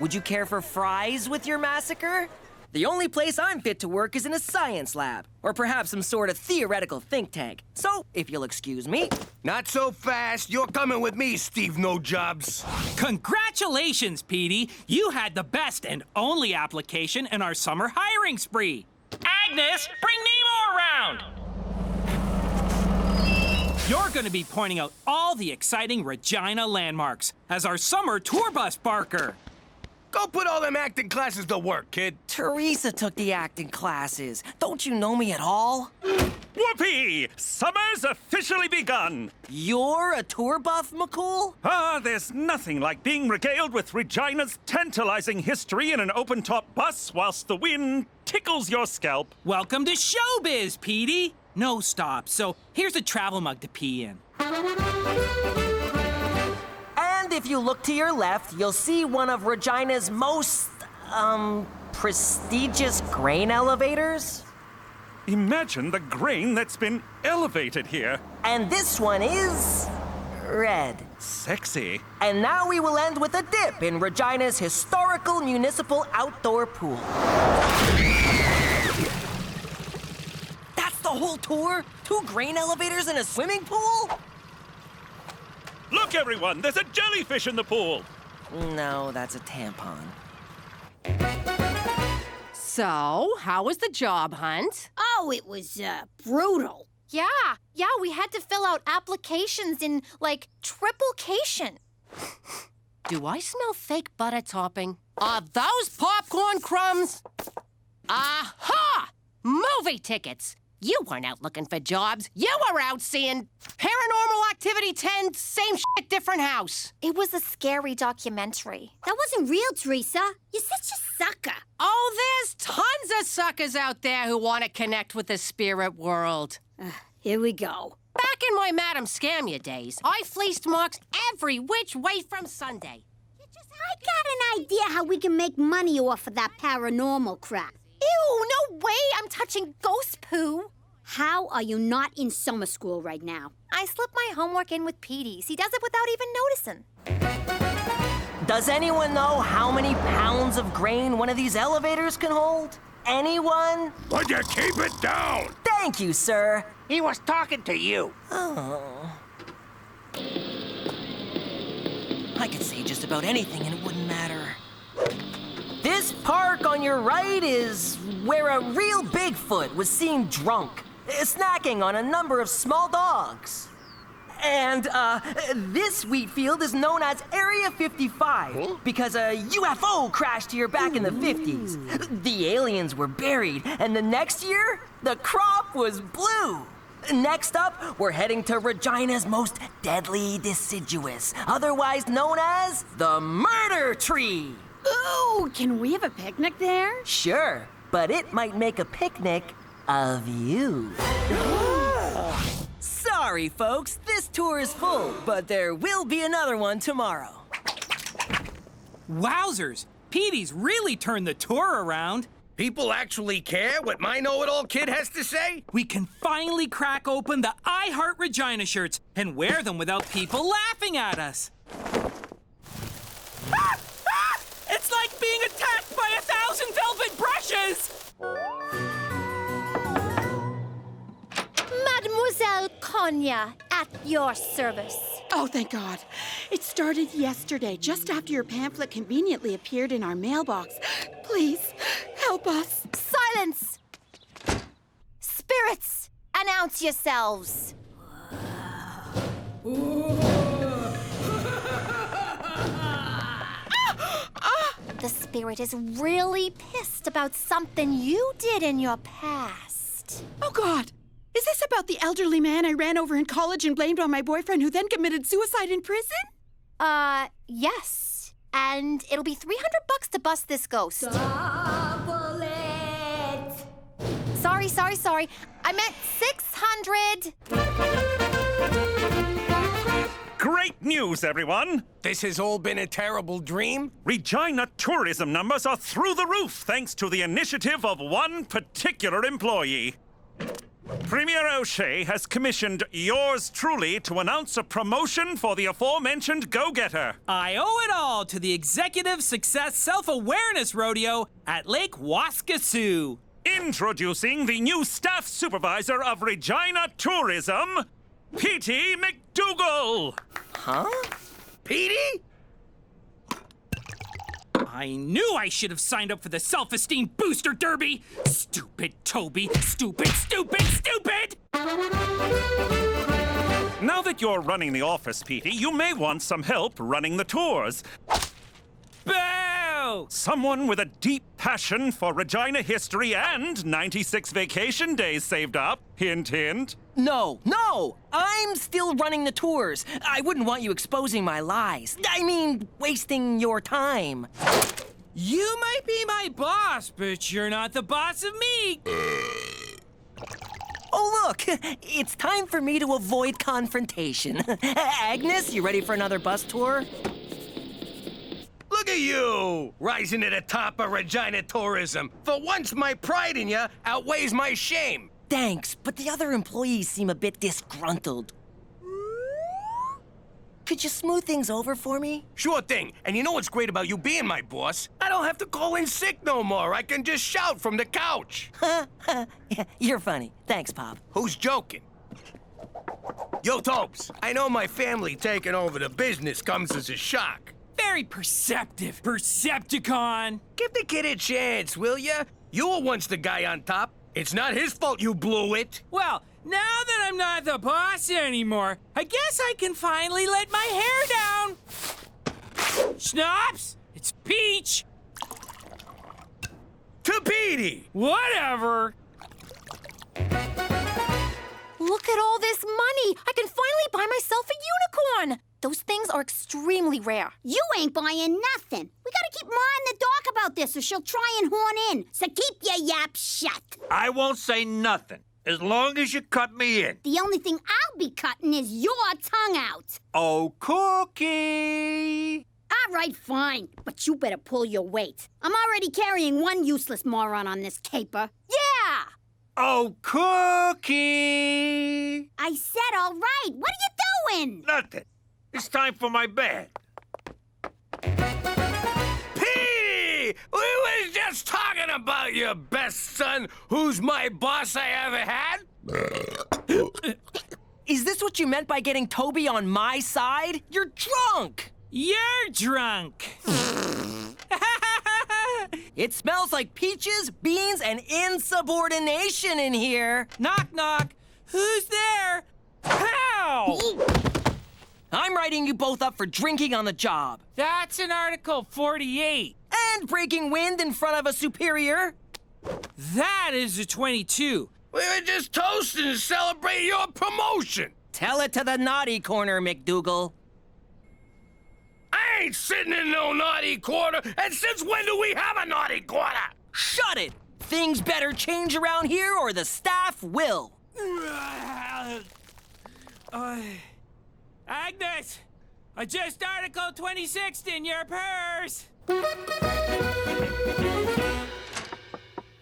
[SPEAKER 6] Would you care for fries with your massacre? The only place I'm fit to work is in a science lab, or perhaps some sort of theoretical think tank. So, if you'll excuse me.
[SPEAKER 1] Not so fast. You're coming with me, Steve No Jobs.
[SPEAKER 10] Congratulations, Petey. You had the best and only application in our summer hiring spree. Agnes, bring Nemo around! You're going to be pointing out all the exciting Regina landmarks as our summer tour bus barker.
[SPEAKER 1] Go put all them acting classes to work, kid.
[SPEAKER 6] Teresa took the acting classes. Don't you know me at all?
[SPEAKER 9] Whoopee! Summer's officially begun!
[SPEAKER 6] You're a tour buff, McCool?
[SPEAKER 9] There's nothing like being regaled with Regina's tantalizing history in an open-top bus whilst the wind tickles your scalp.
[SPEAKER 10] Welcome to showbiz, Petey. No stops, so here's a travel mug to pee in.
[SPEAKER 6] And if you look to your left, you'll see one of Regina's most, prestigious grain elevators.
[SPEAKER 9] Imagine the grain that's been elevated here.
[SPEAKER 6] And this one is red.
[SPEAKER 9] Sexy.
[SPEAKER 6] And now we will end with a dip in Regina's historical municipal outdoor pool. That's the whole tour? 2 grain elevators and a swimming pool?
[SPEAKER 9] Look, everyone, there's a jellyfish in the pool.
[SPEAKER 6] No, that's a tampon.
[SPEAKER 2] So, how was the job hunt?
[SPEAKER 8] Oh, it was, brutal.
[SPEAKER 3] Yeah, we had to fill out applications in, like, triplication.
[SPEAKER 2] Do I smell fake butter topping? Are those popcorn crumbs? Aha! Movie tickets! You weren't out looking for jobs. You were out seeing Paranormal Activity 10, same shit, different house.
[SPEAKER 3] It was a scary documentary.
[SPEAKER 8] That wasn't real, Teresa. You're such a sucker.
[SPEAKER 2] Oh, there's tons of suckers out there who want to connect with the spirit world.
[SPEAKER 8] Here we go.
[SPEAKER 2] Back in my Madam Scamia days, I fleeced marks every which way from Sunday.
[SPEAKER 8] I got an idea how we can make money off of that paranormal crap.
[SPEAKER 3] Ew, no way I'm touching ghost poo.
[SPEAKER 8] How are you not in summer school right now?
[SPEAKER 3] I slipped my homework in with Petey's. He does it without even noticing.
[SPEAKER 6] Does anyone know how many pounds of grain one of these elevators can hold? Anyone?
[SPEAKER 1] Would you keep it down?
[SPEAKER 6] Thank you, sir.
[SPEAKER 7] He was talking to you.
[SPEAKER 6] Oh. I could say just about anything and it wouldn't matter. This park on your right is where a real Bigfoot was seen drunk, snacking on a number of small dogs. And, this wheat field is known as Area 55 because a UFO crashed here back in the 50s. The aliens were buried, and the next year, the crop was blue. Next up, we're heading to Regina's most deadly deciduous, otherwise known as the Murder Tree.
[SPEAKER 8] Ooh, can we have a picnic there?
[SPEAKER 6] Sure, but it might make a picnic of you. Sorry, folks, this tour is full, but there will be another one tomorrow.
[SPEAKER 10] Wowzers! Petey's really turned the tour around.
[SPEAKER 1] People actually care what my know-it-all kid has to say?
[SPEAKER 10] We can finally crack open the I Heart Regina shirts and wear them without people laughing at us. Ah! Ah! It's like being attacked by 1,000 velvet brushes!
[SPEAKER 3] Mademoiselle Konya, at your service.
[SPEAKER 12] Oh, thank God. It started yesterday, just after your pamphlet conveniently appeared in our mailbox. Please, help us.
[SPEAKER 3] Silence! Spirits, announce yourselves. The spirit is really pissed about something you did in your past.
[SPEAKER 12] Oh, God. Is this about the elderly man I ran over in college and blamed on my boyfriend who then committed suicide in prison?
[SPEAKER 3] Yes. And it'll be $300 to bust this ghost.
[SPEAKER 8] Double it.
[SPEAKER 3] Sorry. I meant 600.
[SPEAKER 9] Great news, everyone!
[SPEAKER 1] This has all been a terrible dream?
[SPEAKER 9] Regina tourism numbers are through the roof thanks to the initiative of one particular employee. Premier O'Shea has commissioned yours truly to announce a promotion for the aforementioned go-getter.
[SPEAKER 10] I owe it all to the Executive Success Self-Awareness Rodeo at Lake Waskesiu.
[SPEAKER 9] Introducing the new staff supervisor of Regina Tourism, Petey MacDougal.
[SPEAKER 6] Huh?
[SPEAKER 1] Petey?
[SPEAKER 10] I knew I should have signed up for the Self-Esteem Booster Derby! Stupid Toby! Stupid, stupid, stupid!
[SPEAKER 9] Now that you're running the office, Petey, you may want some help running the tours.
[SPEAKER 10] Boo!
[SPEAKER 9] Someone with a deep passion for Regina history and 96 vacation days saved up. Hint, hint.
[SPEAKER 6] No, I'm still running the tours. I wouldn't want you exposing my lies. I mean, wasting your time.
[SPEAKER 10] You might be my boss, but you're not the boss of me!
[SPEAKER 6] Oh, look, it's time for me to avoid confrontation. Agnes, you ready for another bus tour?
[SPEAKER 1] Look at you, rising to the top of Regina Tourism. For once, my pride in you outweighs my shame.
[SPEAKER 6] Thanks, but the other employees seem a bit disgruntled. Could you smooth things over for me?
[SPEAKER 1] Sure thing. And you know what's great about you being my boss? I don't have to call in sick no more. I can just shout from the couch.
[SPEAKER 6] Yeah, you're funny. Thanks, Pop.
[SPEAKER 1] Who's joking? Yo, Topes, I know my family taking over the business comes as a shock.
[SPEAKER 10] Very perceptive, Percepticon!
[SPEAKER 1] Give the kid a chance, will ya? You were once the guy on top. It's not his fault you blew it.
[SPEAKER 10] Well, now that I'm not the boss anymore, I guess I can finally let my hair down. Schnoops, it's Peach.
[SPEAKER 1] To Petey.
[SPEAKER 10] Whatever.
[SPEAKER 3] Look at all this money! I can finally buy myself a unicorn! Those things are extremely rare.
[SPEAKER 8] You ain't buying nothing. We gotta keep Ma in the dark about this or she'll try and horn in. So keep your yap shut.
[SPEAKER 5] I won't say nothing, as long as you cut me in.
[SPEAKER 8] The only thing I'll be cutting is your tongue out.
[SPEAKER 5] Oh, Cookie!
[SPEAKER 8] All right, fine. But you better pull your weight. I'm already carrying one useless moron on this caper. Yeah!
[SPEAKER 5] Oh, Cookie!
[SPEAKER 8] I said all right. What are you doing?
[SPEAKER 5] Nothing. It's time for my bed.
[SPEAKER 1] Petey! We was just talking about your best son, who's my boss I ever had.
[SPEAKER 6] Is this what you meant by getting Toby on my side? You're drunk!
[SPEAKER 10] You're drunk!
[SPEAKER 6] It smells like peaches, beans, and insubordination in here.
[SPEAKER 10] Knock, knock. Who's there? How?
[SPEAKER 6] I'm writing you both up for drinking on the job.
[SPEAKER 10] That's in Article 48.
[SPEAKER 6] And breaking wind in front of a superior.
[SPEAKER 10] That is a 22.
[SPEAKER 1] We were just toasting to celebrate your promotion.
[SPEAKER 6] Tell it to the naughty corner, MacDougal.
[SPEAKER 1] I ain't sitting in no naughty corner, and since when do we have a naughty corner?
[SPEAKER 6] Shut it! Things better change around here or the staff will.
[SPEAKER 10] Agnes, adjust Article 26 in your purse.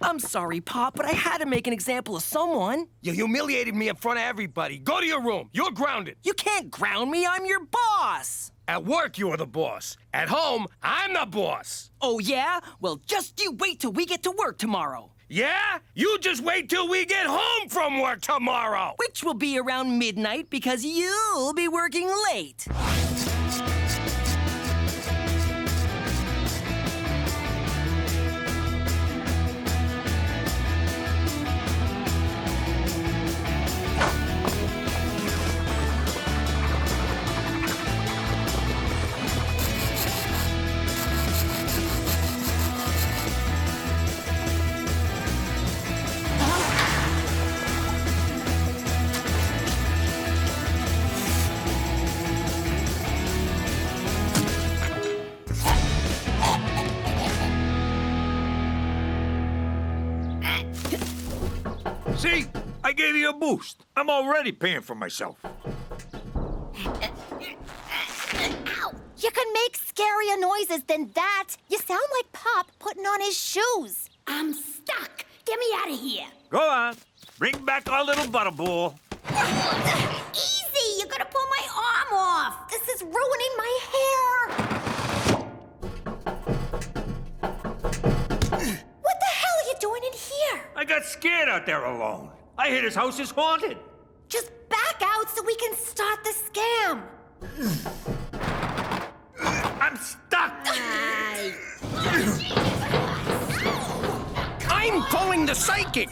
[SPEAKER 6] I'm sorry, Pop, but I had to make an example of someone.
[SPEAKER 1] You humiliated me in front of everybody. Go to your room. You're grounded.
[SPEAKER 6] You can't ground me. I'm your boss.
[SPEAKER 1] At work, you're the boss. At home, I'm the boss.
[SPEAKER 6] Oh, yeah? Well, just you wait till we get to work tomorrow.
[SPEAKER 1] Yeah? You just wait till we get home from work tomorrow.
[SPEAKER 6] Which will be around midnight because you'll be working late.
[SPEAKER 5] See? I gave you a boost. I'm already paying for myself.
[SPEAKER 3] Ow! You can make scarier noises than that. You sound like Pop putting on his shoes.
[SPEAKER 8] I'm stuck. Get me out of here.
[SPEAKER 5] Go on. Bring back our little butterball.
[SPEAKER 8] Easy! You're gonna pull my arm off!
[SPEAKER 3] This is ruining my hair! What the hell are you doing in here?
[SPEAKER 5] I got scared out there alone. I hear this house is haunted.
[SPEAKER 3] Just back out so we can start the scam.
[SPEAKER 5] I'm stuck.
[SPEAKER 1] I'm pulling the psychic.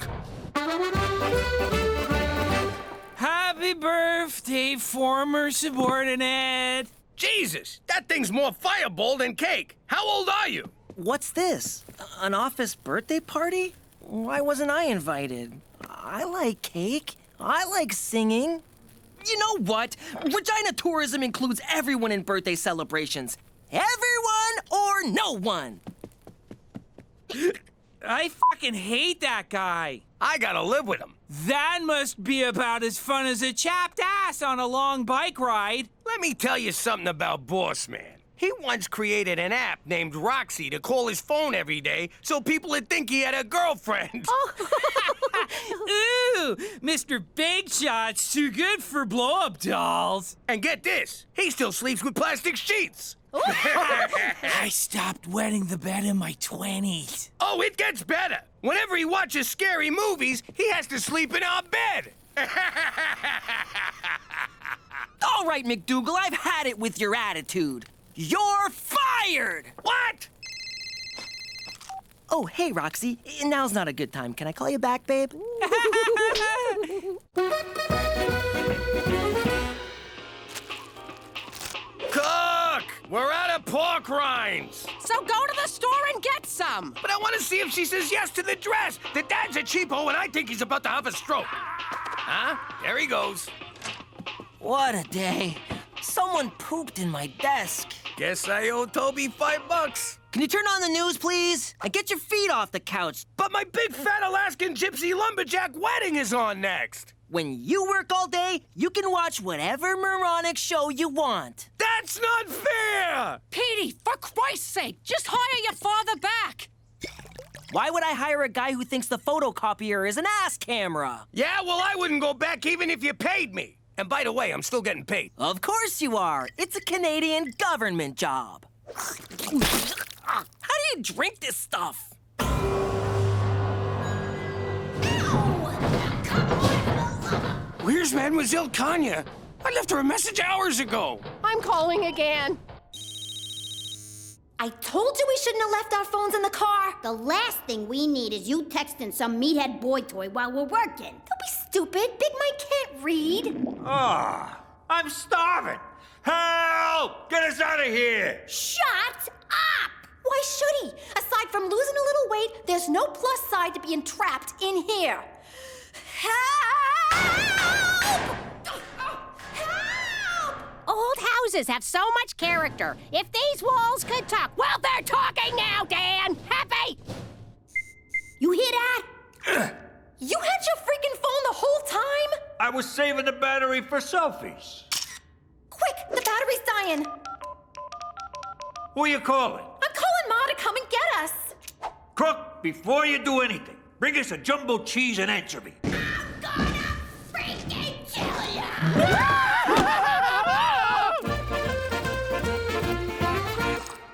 [SPEAKER 10] Happy birthday, former subordinate.
[SPEAKER 1] Jesus, that thing's more fireball than cake. How old are you?
[SPEAKER 6] What's this? An office birthday party? Why wasn't I invited? I like cake. I like singing. You know what? Regina tourism includes everyone in birthday celebrations. Everyone or no one.
[SPEAKER 10] I fucking hate that guy.
[SPEAKER 1] I gotta live with him.
[SPEAKER 10] That must be about as fun as a chapped ass on a long bike ride.
[SPEAKER 1] Let me tell you something about Boss Man. He once created an app named Roxy to call his phone every day so people would think he had a girlfriend.
[SPEAKER 10] Ooh, Mr. Big Shot's too good for blow-up dolls.
[SPEAKER 1] And get this, he still sleeps with plastic sheets.
[SPEAKER 10] I stopped wetting the bed in my 20s.
[SPEAKER 1] Oh, it gets better. Whenever he watches scary movies, he has to sleep in our bed.
[SPEAKER 6] All right, MacDougal, I've had it with your attitude. You're fired!
[SPEAKER 1] What?
[SPEAKER 6] Oh, hey, Roxy. Now's not a good time. Can I call you back, babe?
[SPEAKER 1] Cook! We're out of pork rinds.
[SPEAKER 2] So go to the store and get some.
[SPEAKER 1] But I want to see if she says yes to the dress. The dad's a cheapo, and I think he's about to have a stroke. Huh? There he goes.
[SPEAKER 6] What a day. Someone pooped in my desk.
[SPEAKER 1] Guess I owe Toby $5.
[SPEAKER 6] Can you turn on the news, please? And get your feet off the couch.
[SPEAKER 1] But my big fat Alaskan gypsy lumberjack wedding is on next.
[SPEAKER 6] When you work all day, you can watch whatever moronic show you want.
[SPEAKER 1] That's not fair!
[SPEAKER 2] Petey, for Christ's sake, just hire your father back.
[SPEAKER 6] Why would I hire a guy who thinks the photocopier is an ass camera?
[SPEAKER 1] Yeah, well, I wouldn't go back even if you paid me. And by the way, I'm still getting paid.
[SPEAKER 6] Of course you are. It's a Canadian government job. How do you drink this stuff?
[SPEAKER 1] Where's Mademoiselle Kanya? I left her a message hours ago.
[SPEAKER 2] I'm calling again.
[SPEAKER 3] I told you we shouldn't have left our phones in the car.
[SPEAKER 8] The last thing we need is you texting some meathead boy toy while we're working.
[SPEAKER 3] Don't be stupid. Big Mike can't read.
[SPEAKER 5] Ah, I'm starving. Help! Get us out of here!
[SPEAKER 3] Shut up! Why should he? Aside from losing a little weight, there's no plus side to being trapped in here. Help!
[SPEAKER 2] Old houses have so much character. If these walls could talk, well, they're talking now, Dan. Happy?
[SPEAKER 8] You hear that?
[SPEAKER 3] You had your freaking phone the whole time?
[SPEAKER 5] I was saving the battery for selfies.
[SPEAKER 3] Quick, the battery's dying.
[SPEAKER 5] Who are you calling?
[SPEAKER 3] I'm calling Ma to come and get us.
[SPEAKER 5] Crook, before you do anything, bring us a jumbo cheese and anchovy.
[SPEAKER 8] I'm gonna freaking kill you!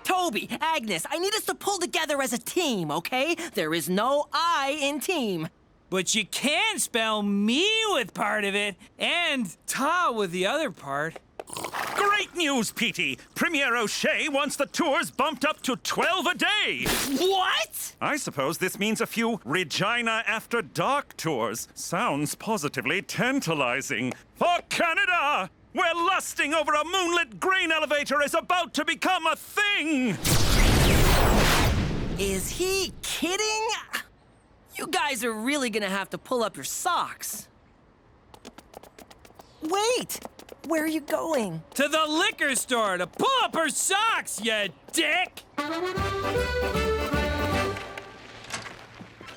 [SPEAKER 6] Toby, Agnes, I need us to pull together as a team, okay? There is no I in team.
[SPEAKER 10] But you can spell me with part of it and ta with the other part.
[SPEAKER 9] Great news, Petey! Premier O'Shea wants the tours bumped up to 12 a day!
[SPEAKER 6] What?
[SPEAKER 9] I suppose this means a few Regina After Dark tours. Sounds positively tantalizing. For Canada, where lusting over a moonlit grain elevator is about to become a thing!
[SPEAKER 6] Is he kidding? You guys are really gonna have to pull up your socks. Wait! Where are you going?
[SPEAKER 10] To the liquor store to pull up her socks, you dick!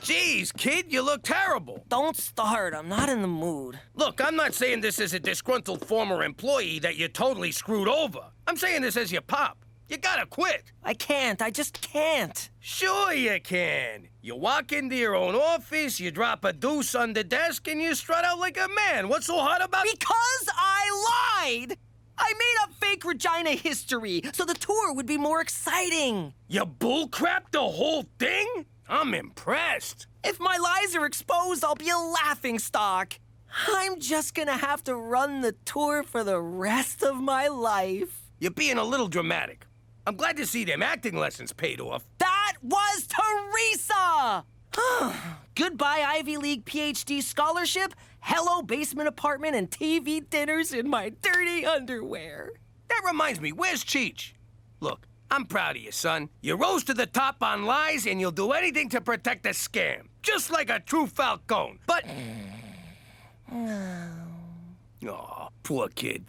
[SPEAKER 1] Jeez, kid, you look terrible.
[SPEAKER 6] Don't start. I'm not in the mood.
[SPEAKER 1] Look, I'm not saying this as a disgruntled former employee that you totally screwed over. I'm saying this as your pop. You gotta quit.
[SPEAKER 6] I can't. I just can't.
[SPEAKER 1] Sure you can. You walk into your own office, you drop a deuce on the desk, and you strut out like a man. What's so hard about...
[SPEAKER 6] Because I lied! I made up fake Regina history so the tour would be more exciting.
[SPEAKER 1] You bullcrapped the whole thing? I'm impressed.
[SPEAKER 6] If my lies are exposed, I'll be a laughingstock. I'm just gonna have to run the tour for the rest of my life.
[SPEAKER 1] You're being a little dramatic. I'm glad to see them acting lessons paid off.
[SPEAKER 6] That was Teresa! Goodbye Ivy League PhD scholarship, hello basement apartment, and TV dinners in my dirty underwear.
[SPEAKER 1] That reminds me, where's Cheech? Look, I'm proud of you, son. You rose to the top on lies, and you'll do anything to protect the scam. Just like a true Falcone. But... Oh, poor kid.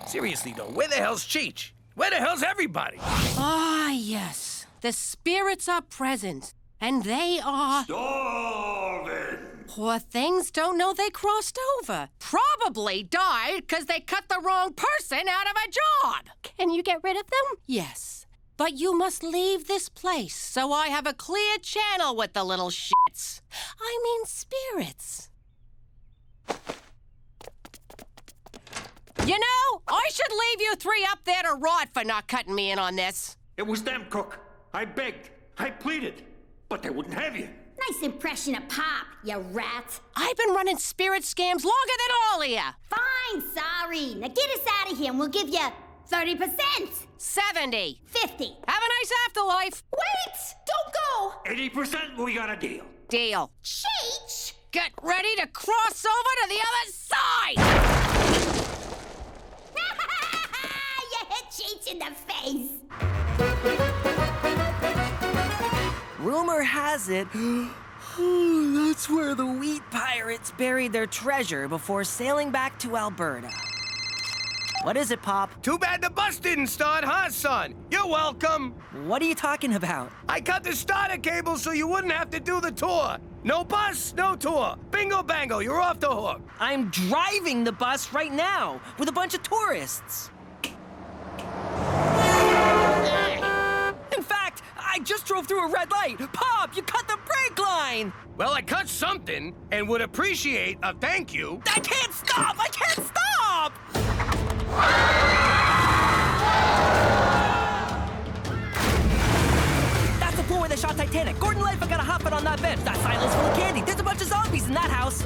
[SPEAKER 1] Seriously, though, where the hell's Cheech? Where the hell's everybody?
[SPEAKER 2] Ah, yes. The spirits are present, and they are...
[SPEAKER 5] Starving!
[SPEAKER 2] Poor things don't know they crossed over. Probably died because they cut the wrong person out of a job.
[SPEAKER 3] Can you get rid of them?
[SPEAKER 2] Yes, but you must leave this place so I have a clear channel with the little shits. I mean spirits. You know, I should leave you three up there to rot for not cutting me in on this.
[SPEAKER 5] It was them, Cook. I begged. I pleaded. But they wouldn't have you.
[SPEAKER 8] Nice impression of Pop, you rat.
[SPEAKER 2] I've been running spirit scams longer than all of you.
[SPEAKER 8] Fine, sorry. Now get us out of here and we'll give you 30%.
[SPEAKER 2] 70.
[SPEAKER 8] 50.
[SPEAKER 2] Have a nice afterlife.
[SPEAKER 3] Wait! Don't go!
[SPEAKER 5] 80% we got a deal.
[SPEAKER 2] Deal.
[SPEAKER 3] Cheech!
[SPEAKER 2] Get ready to cross over to the other side!
[SPEAKER 8] You hit Cheech in the face.
[SPEAKER 6] Rumor has it, that's where the wheat pirates buried their treasure before sailing back to Alberta. What is it, Pop?
[SPEAKER 1] Too bad the bus didn't start, huh, son? You're welcome.
[SPEAKER 6] What are you talking about?
[SPEAKER 1] I cut the starter cable so you wouldn't have to do the tour. No bus, no tour. Bingo bango, you're off the hook.
[SPEAKER 6] I'm driving the bus right now with a bunch of tourists. In fact, I just drove through a red light. Pop, you cut the brake line.
[SPEAKER 1] Well, I cut something and would appreciate a thank you.
[SPEAKER 6] I can't stop! I can't stop! That's the floor where they shot Titanic. Gordon Lightfoot got a hot foot on that bench. That silence full of candy. There's a bunch of zombies in that house.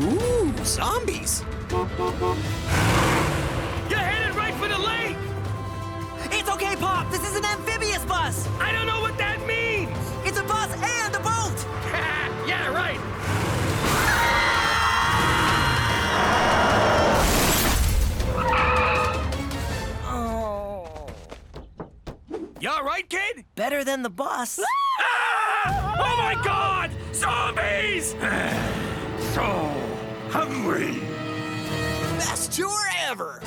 [SPEAKER 1] Ooh, zombies. You're headed right for the lake.
[SPEAKER 6] It's okay, Pop. This is an amphibious bus.
[SPEAKER 1] I don't know what that means.
[SPEAKER 6] It's a bus and a boat.
[SPEAKER 1] Yeah, right.
[SPEAKER 6] Oh.
[SPEAKER 1] You all right, kid?
[SPEAKER 6] Better than the bus.
[SPEAKER 1] Ah! Oh, my God! Zombies!
[SPEAKER 5] So hungry.
[SPEAKER 1] Best tour ever!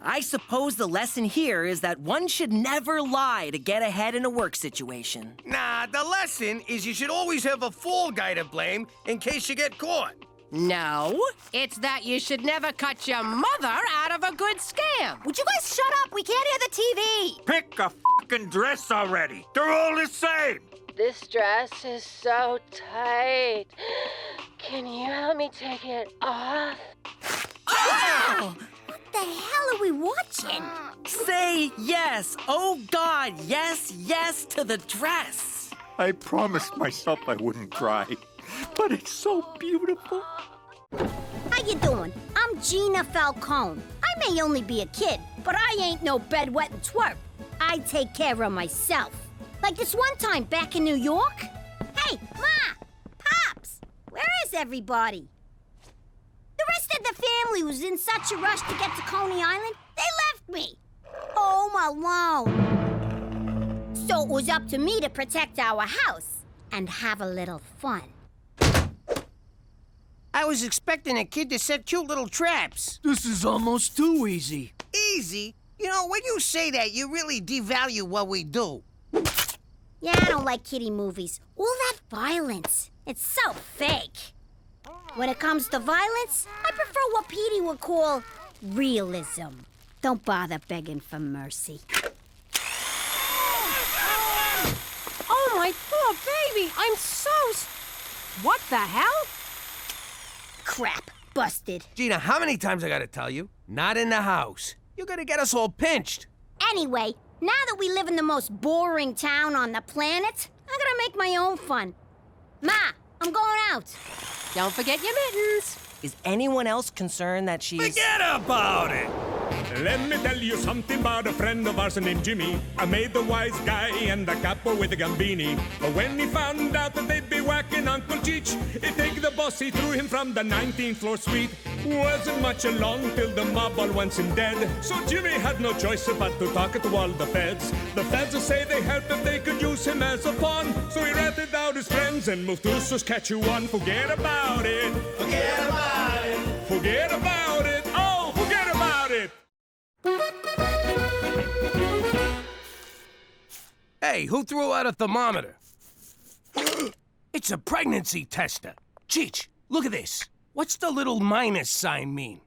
[SPEAKER 6] I suppose the lesson here is that one should never lie to get ahead in a work situation.
[SPEAKER 1] Nah, the lesson is you should always have a fall guy to blame in case you get caught.
[SPEAKER 2] No, it's that you should never cut your mother out of a good scam.
[SPEAKER 3] Would you guys shut up? We can't hear the TV.
[SPEAKER 5] Pick a fucking dress already. They're all the same.
[SPEAKER 11] This dress is so tight. Can you help me take it off?
[SPEAKER 6] Oh!
[SPEAKER 8] What the hell are we watching?
[SPEAKER 6] Say yes. Oh, God, yes, yes to the dress.
[SPEAKER 5] I promised myself I wouldn't cry, but it's so beautiful.
[SPEAKER 8] How you doing? I'm Gina Falcone. I may only be a kid, but I ain't no bedwetting twerp. I take care of myself. Like this one time back in New York. Hey, Ma! Pops! Where is everybody? The rest of the family was in such a rush to get to Coney Island, they left me. Home alone. So it was up to me to protect our house and have a little fun.
[SPEAKER 1] I was expecting a kid to set cute little traps.
[SPEAKER 13] This is almost too easy.
[SPEAKER 1] Easy? You know, when you say that, you really devalue what we do.
[SPEAKER 8] Yeah, I don't like kiddie movies. All that violence. It's so fake. When it comes to violence, I prefer what Petey would call realism. Don't bother begging for mercy.
[SPEAKER 2] Oh, my poor baby! I'm so... What the hell?
[SPEAKER 8] Crap. Busted.
[SPEAKER 1] Gina, how many times I gotta tell you? Not in the house. You're gonna get us all pinched.
[SPEAKER 8] Anyway, now that we live in the most boring town on the planet, I gotta make my own fun. Ma, I'm going out.
[SPEAKER 2] Don't forget your mittens.
[SPEAKER 6] Is anyone else concerned that she's...
[SPEAKER 4] Forget about it! Let me tell you something about a friend of ours named Jimmy. I made the wise guy and the capo with the Gambini. But when he found out that they'd be whacking Uncle Cheech, he'd take the boss, he threw him from the 19th floor suite. Wasn't much along till the mob all wants him dead. So Jimmy had no choice but to talk to all the feds. The feds will say they helped if they could use him as a pawn. So he ratted out his friends and moved to Saskatchewan. Forget about it. Forget about it. Forget about it. Oh, forget about it.
[SPEAKER 1] Hey, who threw out a thermometer? It's a pregnancy tester. Cheech, look at this. What's the little minus sign mean?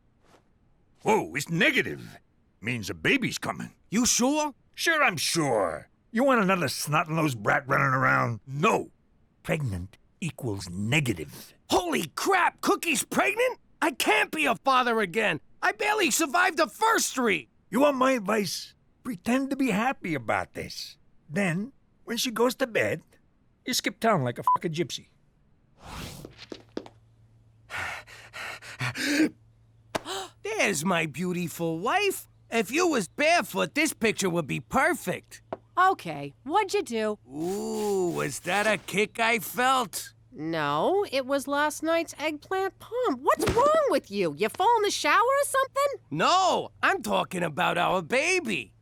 [SPEAKER 5] Whoa, it's negative. Means a baby's coming.
[SPEAKER 1] You sure?
[SPEAKER 5] Sure, I'm sure. You want another snot-nosed brat running around? No. Pregnant equals negative.
[SPEAKER 1] Holy crap, Cookie's pregnant? I can't be a father again. I barely survived the first 3.
[SPEAKER 5] You want my advice? Pretend to be happy about this. Then, when she goes to bed, you skip town like a fucking gypsy.
[SPEAKER 1] There's my beautiful wife. If you was barefoot, this picture would be perfect.
[SPEAKER 2] Okay, what'd you do?
[SPEAKER 1] Ooh, was that a kick I felt?
[SPEAKER 2] No, it was last night's eggplant palm. What's wrong with you? You fall in the shower or something?
[SPEAKER 1] No, I'm talking about our baby.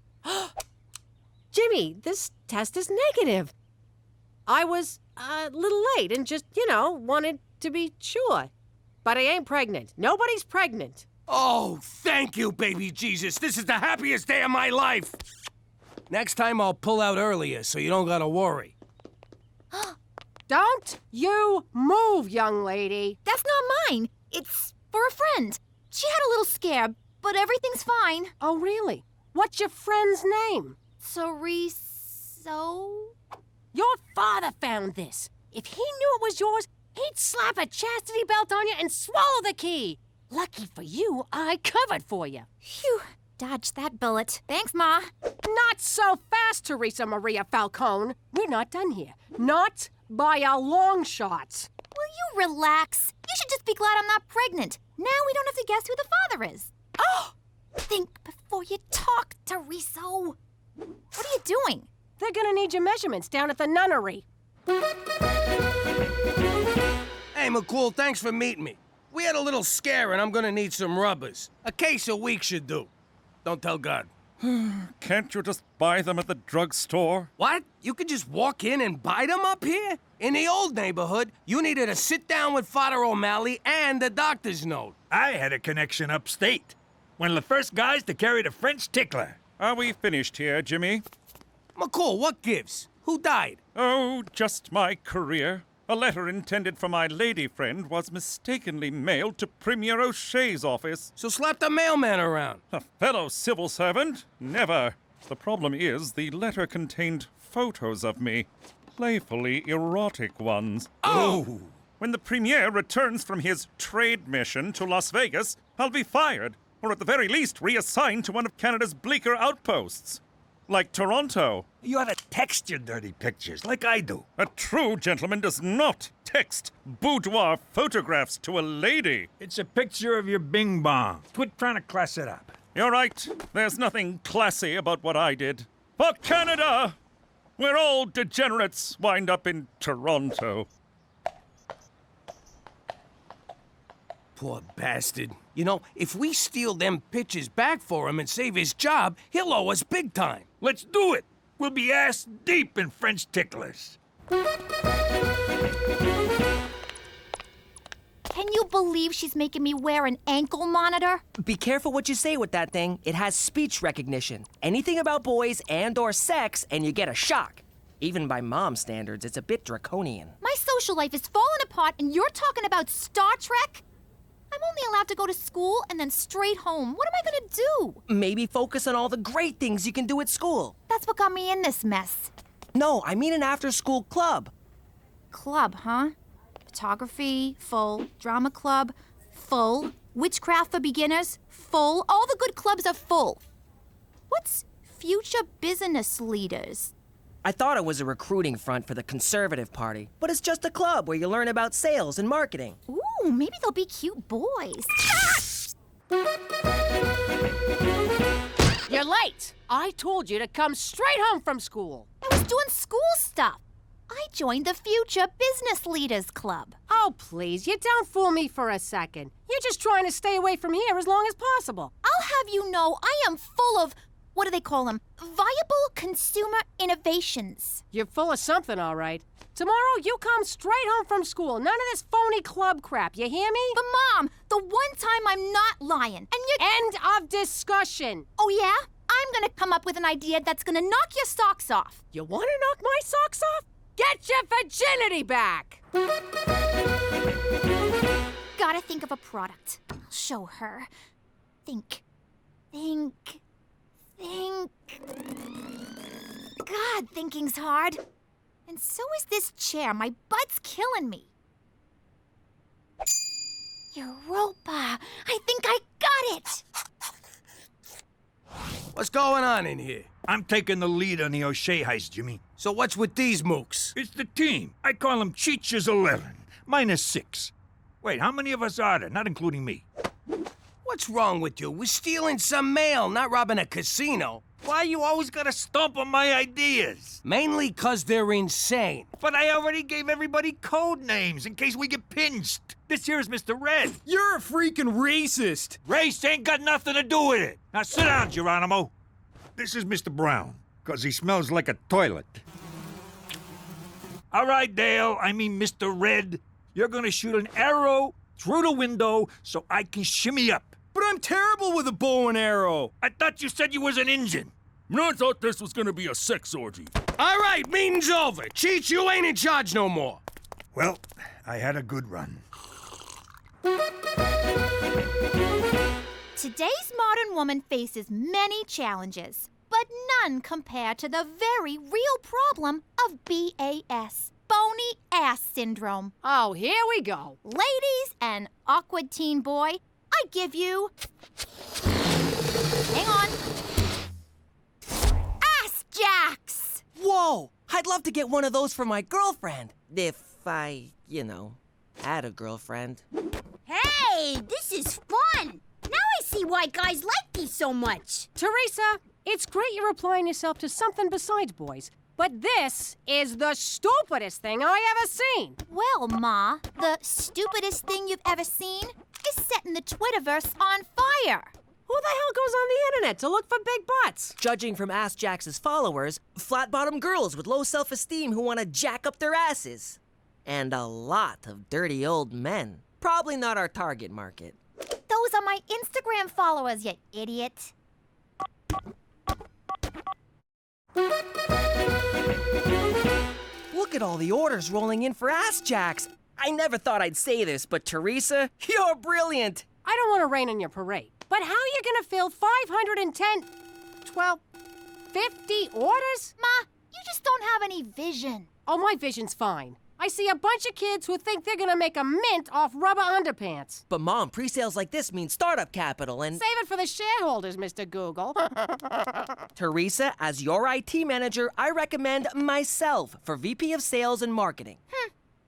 [SPEAKER 2] Jimmy, this test is negative. I was a little late and just, wanted to be sure. But I ain't pregnant. Nobody's pregnant.
[SPEAKER 1] Oh, thank you, baby Jesus. This is the happiest day of my life. Next time I'll pull out earlier so you don't gotta worry.
[SPEAKER 2] Don't you move, young lady.
[SPEAKER 3] That's not mine. It's for a friend. She had a little scare, but everything's fine.
[SPEAKER 2] Oh, really? What's your friend's name?
[SPEAKER 3] So?
[SPEAKER 2] Your father found this. If he knew it was yours, he'd slap a chastity belt on you and swallow the key. Lucky for you, I covered for you.
[SPEAKER 3] Phew. Dodged that bullet. Thanks, Ma.
[SPEAKER 2] Not so fast, Teresa Maria Falcone. We're not done here. Not by a long shot.
[SPEAKER 3] Will you relax? You should just be glad I'm not pregnant. Now we don't have to guess who the father is. Oh! Think before you talk, Teresa. What are you doing?
[SPEAKER 2] They're gonna need your measurements down at the nunnery.
[SPEAKER 1] Hey, McCool, thanks for meeting me. We had a little scare and I'm gonna need some rubbers. A case a week should do. Don't tell God.
[SPEAKER 9] Can't you just buy them at the drugstore?
[SPEAKER 1] What? You could just walk in and buy them up here? In the old neighborhood, you needed to sit down with Father O'Malley and the doctor's note.
[SPEAKER 5] I had a connection upstate. One of the first guys to carry the French tickler.
[SPEAKER 9] Are we finished here, Jimmy?
[SPEAKER 1] McCool, what gives? Who died?
[SPEAKER 9] Oh, just my career. A letter intended for my lady friend was mistakenly mailed to Premier O'Shea's office.
[SPEAKER 1] So slap the mailman around.
[SPEAKER 9] A fellow civil servant? Never. The problem is the letter contained photos of me. Playfully erotic ones.
[SPEAKER 1] Oh!
[SPEAKER 9] When the Premier returns from his trade mission to Las Vegas, I'll be fired, or at the very least reassigned to one of Canada's bleaker outposts. Like Toronto.
[SPEAKER 5] You ought to text your dirty pictures, like I do.
[SPEAKER 9] A true gentleman does not text boudoir photographs to a lady.
[SPEAKER 5] It's a picture of your bing bong. Quit trying to class it up.
[SPEAKER 9] You're right. There's nothing classy about what I did. For Canada! Where all degenerates wind up in Toronto.
[SPEAKER 1] Poor bastard. You know, if we steal them pictures back for him and save his job, he'll owe us big time.
[SPEAKER 5] Let's do it. We'll be ass deep in French ticklers.
[SPEAKER 3] Can you believe she's making me wear an ankle monitor?
[SPEAKER 6] Be careful what you say with that thing. It has speech recognition. Anything about boys and/or sex, and you get a shock. Even by mom standards, it's a bit draconian.
[SPEAKER 3] My My social life is falling apart and you're talking about Star Trek? I'm only allowed to go to school and then straight home. What am I gonna do?
[SPEAKER 6] Maybe focus on all the great things you can do at school.
[SPEAKER 3] That's what got me in this mess.
[SPEAKER 6] No, I mean an after-school club.
[SPEAKER 3] Club, huh? Photography, full. Drama club, full. Witchcraft for beginners, full. All the good clubs are full. What's future business leaders?
[SPEAKER 6] I thought it was a recruiting front for the Conservative Party, but it's just a club where you learn about sales and marketing.
[SPEAKER 3] Ooh, maybe they'll be cute boys.
[SPEAKER 2] You're late. I told you to come straight home from school.
[SPEAKER 3] I was doing school stuff. I joined the Future Business Leaders Club.
[SPEAKER 2] Oh, please, you don't fool me for a second. You're just trying to stay away from here as long as possible.
[SPEAKER 3] I'll have you know I am full of, what do they call them? Viable consumer innovations.
[SPEAKER 2] You're full of something, all right. Tomorrow, you come straight home from school. None of this phony club crap, you hear me?
[SPEAKER 3] But Mom, the one time I'm not lying, and you...
[SPEAKER 2] End of discussion.
[SPEAKER 3] Oh, yeah? I'm gonna come up with an idea that's gonna knock your socks off.
[SPEAKER 2] You want to knock my socks off? Get your virginity back!
[SPEAKER 3] Gotta think of a product. I'll show her. Think. God, thinking's hard. And so is this chair. My butt's killing me. Europa. I think I got it.
[SPEAKER 1] What's going on in here?
[SPEAKER 5] I'm taking the lead on the O'Shea heist, Jimmy.
[SPEAKER 1] So what's with these mooks?
[SPEAKER 5] It's the team. I call them Cheech's 11. Mine is 6. Wait, how many of us are there, not including me?
[SPEAKER 1] What's wrong with you? We're stealing some mail, not robbing a casino.
[SPEAKER 5] Why you always gotta stomp on my ideas?
[SPEAKER 1] Mainly 'cause they're insane.
[SPEAKER 5] But I already gave everybody code names in case we get pinched. This here's Mr. Red.
[SPEAKER 13] You're a freaking racist.
[SPEAKER 5] Race ain't got nothing to do with it. Now sit down, Geronimo. This is Mr. Brown, 'cause he smells like a toilet. All right, Dale, I mean Mr. Red. You're gonna shoot an arrow through the window so I can shimmy up.
[SPEAKER 13] But I'm terrible with a bow and arrow.
[SPEAKER 5] I thought you said you was an Injun.
[SPEAKER 13] I thought this was gonna be a sex orgy.
[SPEAKER 1] All right, meeting's over. Cheech, you ain't in charge no more.
[SPEAKER 5] Well, I had a good run.
[SPEAKER 3] Today's modern woman faces many challenges, but none compare to the very real problem of BAS, bony ass syndrome.
[SPEAKER 2] Oh, here we go.
[SPEAKER 3] Ladies and awkward teen boy, I give you... Hang on. Ass jacks!
[SPEAKER 6] Whoa! I'd love to get one of those for my girlfriend. If I, had a girlfriend.
[SPEAKER 8] Hey, this is fun. Now I see why guys like these so much.
[SPEAKER 2] Teresa, it's great you're applying yourself to something besides boys, but this is the stupidest thing I ever seen.
[SPEAKER 3] Well, Ma, the stupidest thing you've ever seen is setting the Twitterverse on fire.
[SPEAKER 2] Who the hell goes on the internet to look for big butts?
[SPEAKER 6] Judging from Ass Jax's followers, flat-bottom girls with low self-esteem who want to jack up their asses. And a lot of dirty old men. Probably not our target market.
[SPEAKER 3] Those are my Instagram followers, you idiot.
[SPEAKER 6] Look at all the orders rolling in for Ass Jacks. I never thought I'd say this, but Teresa, you're brilliant.
[SPEAKER 2] I don't want to rain on your parade, but how are you gonna fill 510, 50 orders?
[SPEAKER 3] Ma, you just don't have any vision.
[SPEAKER 2] Oh, my vision's fine. I see a bunch of kids who think they're gonna make a mint off rubber underpants.
[SPEAKER 6] But Mom, pre-sales like this mean startup capital and...
[SPEAKER 2] Save it for the shareholders, Mr. Google.
[SPEAKER 6] Teresa, as your IT manager, I recommend myself for VP of Sales and Marketing.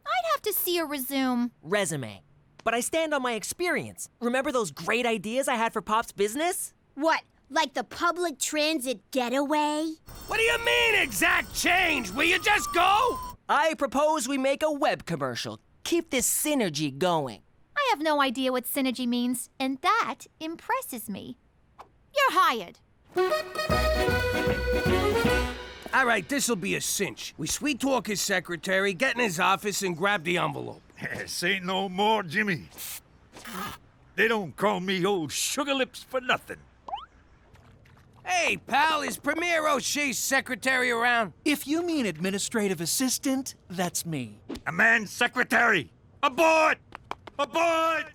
[SPEAKER 3] I'd have to see a
[SPEAKER 6] resume. But I stand on my experience. Remember those great ideas I had for Pop's business?
[SPEAKER 8] What, like the public transit getaway?
[SPEAKER 1] What do you mean, exact change? Will you just go?
[SPEAKER 6] I propose we make a web commercial. Keep this synergy going.
[SPEAKER 3] I have no idea what synergy means, and that impresses me. You're hired.
[SPEAKER 1] All right, this'll be a cinch. We sweet talk his secretary, get in his office, and grab the envelope.
[SPEAKER 5] Say no more, Jimmy. They don't call me old sugar lips for nothing.
[SPEAKER 1] Hey, pal, is Premier O'Shea's secretary around?
[SPEAKER 14] If you mean administrative assistant, that's me.
[SPEAKER 5] A man's secretary! Abort! Abort!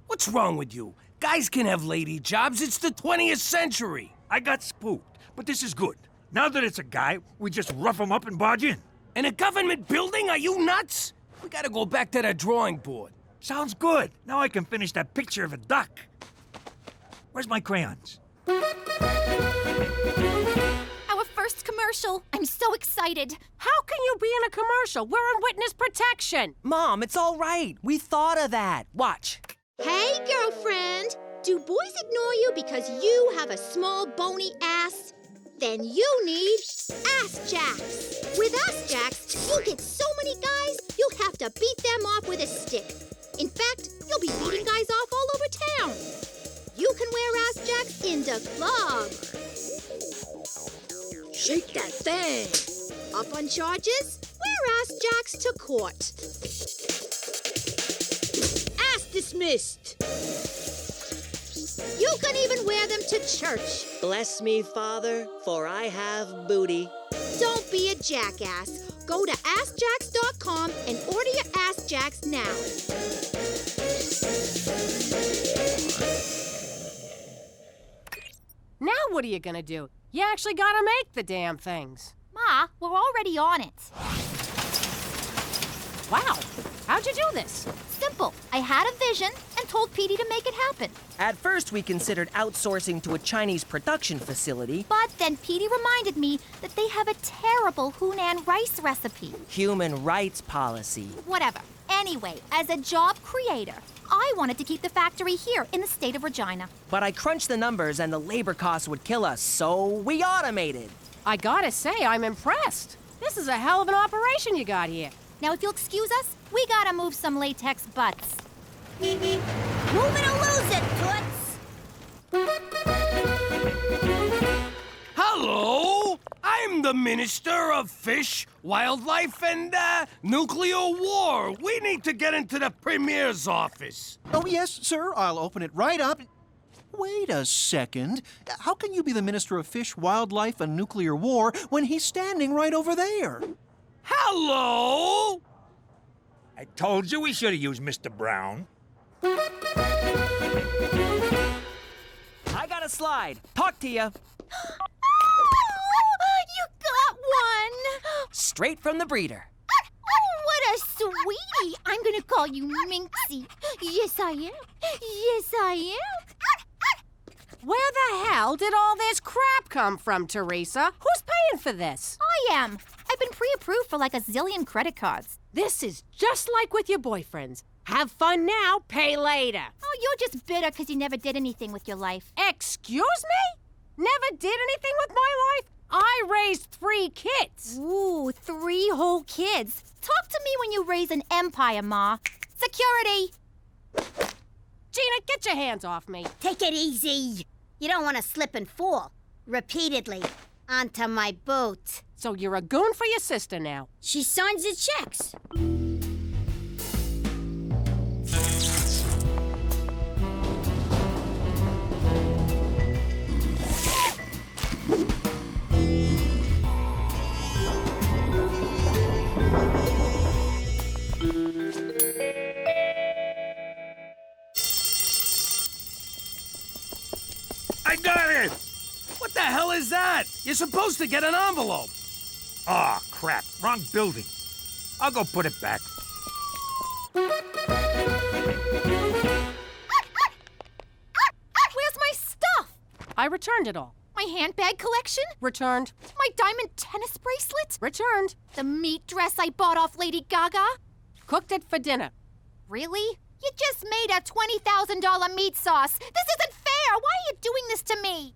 [SPEAKER 1] What's wrong with you? Guys can have lady jobs. It's the 20th century.
[SPEAKER 5] I got spooked, but this is good. Now that it's a guy, we just rough him up and barge in.
[SPEAKER 1] In a government building? Are you nuts? We gotta go back to the drawing board.
[SPEAKER 5] Sounds good. Now I can finish that picture of a duck. Where's my crayons?
[SPEAKER 3] Our first commercial. I'm so excited.
[SPEAKER 2] How can you be in a commercial? We're in witness protection.
[SPEAKER 6] Mom, it's all right. We thought of that. Watch.
[SPEAKER 15] Hey, girlfriend. Do boys ignore you because you have a small bony ass? Then you need Ass Jacks. With Ass Jacks, you'll get so many guys, you'll have to beat them off with a stick. In fact, you'll be beating guys off all over town. You can wear Ass Jacks in the club. Shake that thing. Up on charges? Wear Ass Jacks to court. Ass dismissed. You can even wear them to church.
[SPEAKER 16] Bless me, Father, for I have booty.
[SPEAKER 15] Don't be a jackass. Go to AskJacks.com and order your Ass Jacks now.
[SPEAKER 2] Now what are you gonna do? You actually gotta make the damn things.
[SPEAKER 3] Ma, we're already on it.
[SPEAKER 2] Wow, how'd you do this?
[SPEAKER 3] Simple. I had a vision and told Petey to make it happen.
[SPEAKER 6] At first, we considered outsourcing to a Chinese production facility.
[SPEAKER 3] But then Petey reminded me that they have a terrible Hunan rice recipe.
[SPEAKER 6] Human rights policy.
[SPEAKER 3] Whatever. Anyway, as a job creator, I wanted to keep the factory here in the state of Regina.
[SPEAKER 6] But I crunched the numbers and the labor costs would kill us, so we automated.
[SPEAKER 2] I gotta say, I'm impressed. This is a hell of an operation you got here.
[SPEAKER 3] Now, if you'll excuse us, we gotta move some latex butts.
[SPEAKER 8] Move it or lose it, Toots.
[SPEAKER 1] Hello! I'm the Minister of Fish, Wildlife, and, Nuclear War. We need to get into the Premier's office.
[SPEAKER 14] Oh, yes, sir. I'll open it right up. Wait a second. How can you be the Minister of Fish, Wildlife, and Nuclear War when he's standing right over there?
[SPEAKER 1] Hello!
[SPEAKER 5] I told you we should have used Mr. Brown.
[SPEAKER 6] I got a slide. Talk to ya.
[SPEAKER 3] You got one!
[SPEAKER 6] Straight from the breeder.
[SPEAKER 3] What a sweetie! I'm gonna call you Minxie. Yes, I am. Yes, I am.
[SPEAKER 2] Where the hell did all this crap come from, Teresa? Who's paying for this?
[SPEAKER 3] I am. I've been pre-approved for like a zillion credit cards.
[SPEAKER 2] This is just like with your boyfriends. Have fun now, pay later.
[SPEAKER 3] Oh, you're just bitter because you never did anything with your life.
[SPEAKER 2] Excuse me? Never did anything with my life? I raised 3 kids.
[SPEAKER 3] Ooh, 3 whole kids. Talk to me when you raise an empire, Ma. Security!
[SPEAKER 2] Gina, get your hands off me.
[SPEAKER 8] Take it easy. You don't want to slip and fall. Repeatedly. Onto my boot.
[SPEAKER 2] So you're a goon for your sister now.
[SPEAKER 8] She signs the checks.
[SPEAKER 5] I got it!
[SPEAKER 1] What the hell is that? You're supposed to get an envelope.
[SPEAKER 5] Aw, crap. Wrong building. I'll go put it back.
[SPEAKER 3] Where's my stuff?
[SPEAKER 2] I returned it all.
[SPEAKER 3] My handbag collection?
[SPEAKER 2] Returned.
[SPEAKER 3] My diamond tennis bracelet?
[SPEAKER 2] Returned.
[SPEAKER 3] The meat dress I bought off Lady Gaga?
[SPEAKER 2] Cooked it for dinner.
[SPEAKER 3] Really? You just made a $20,000 meat sauce. This isn't fair. Why are you doing this to me?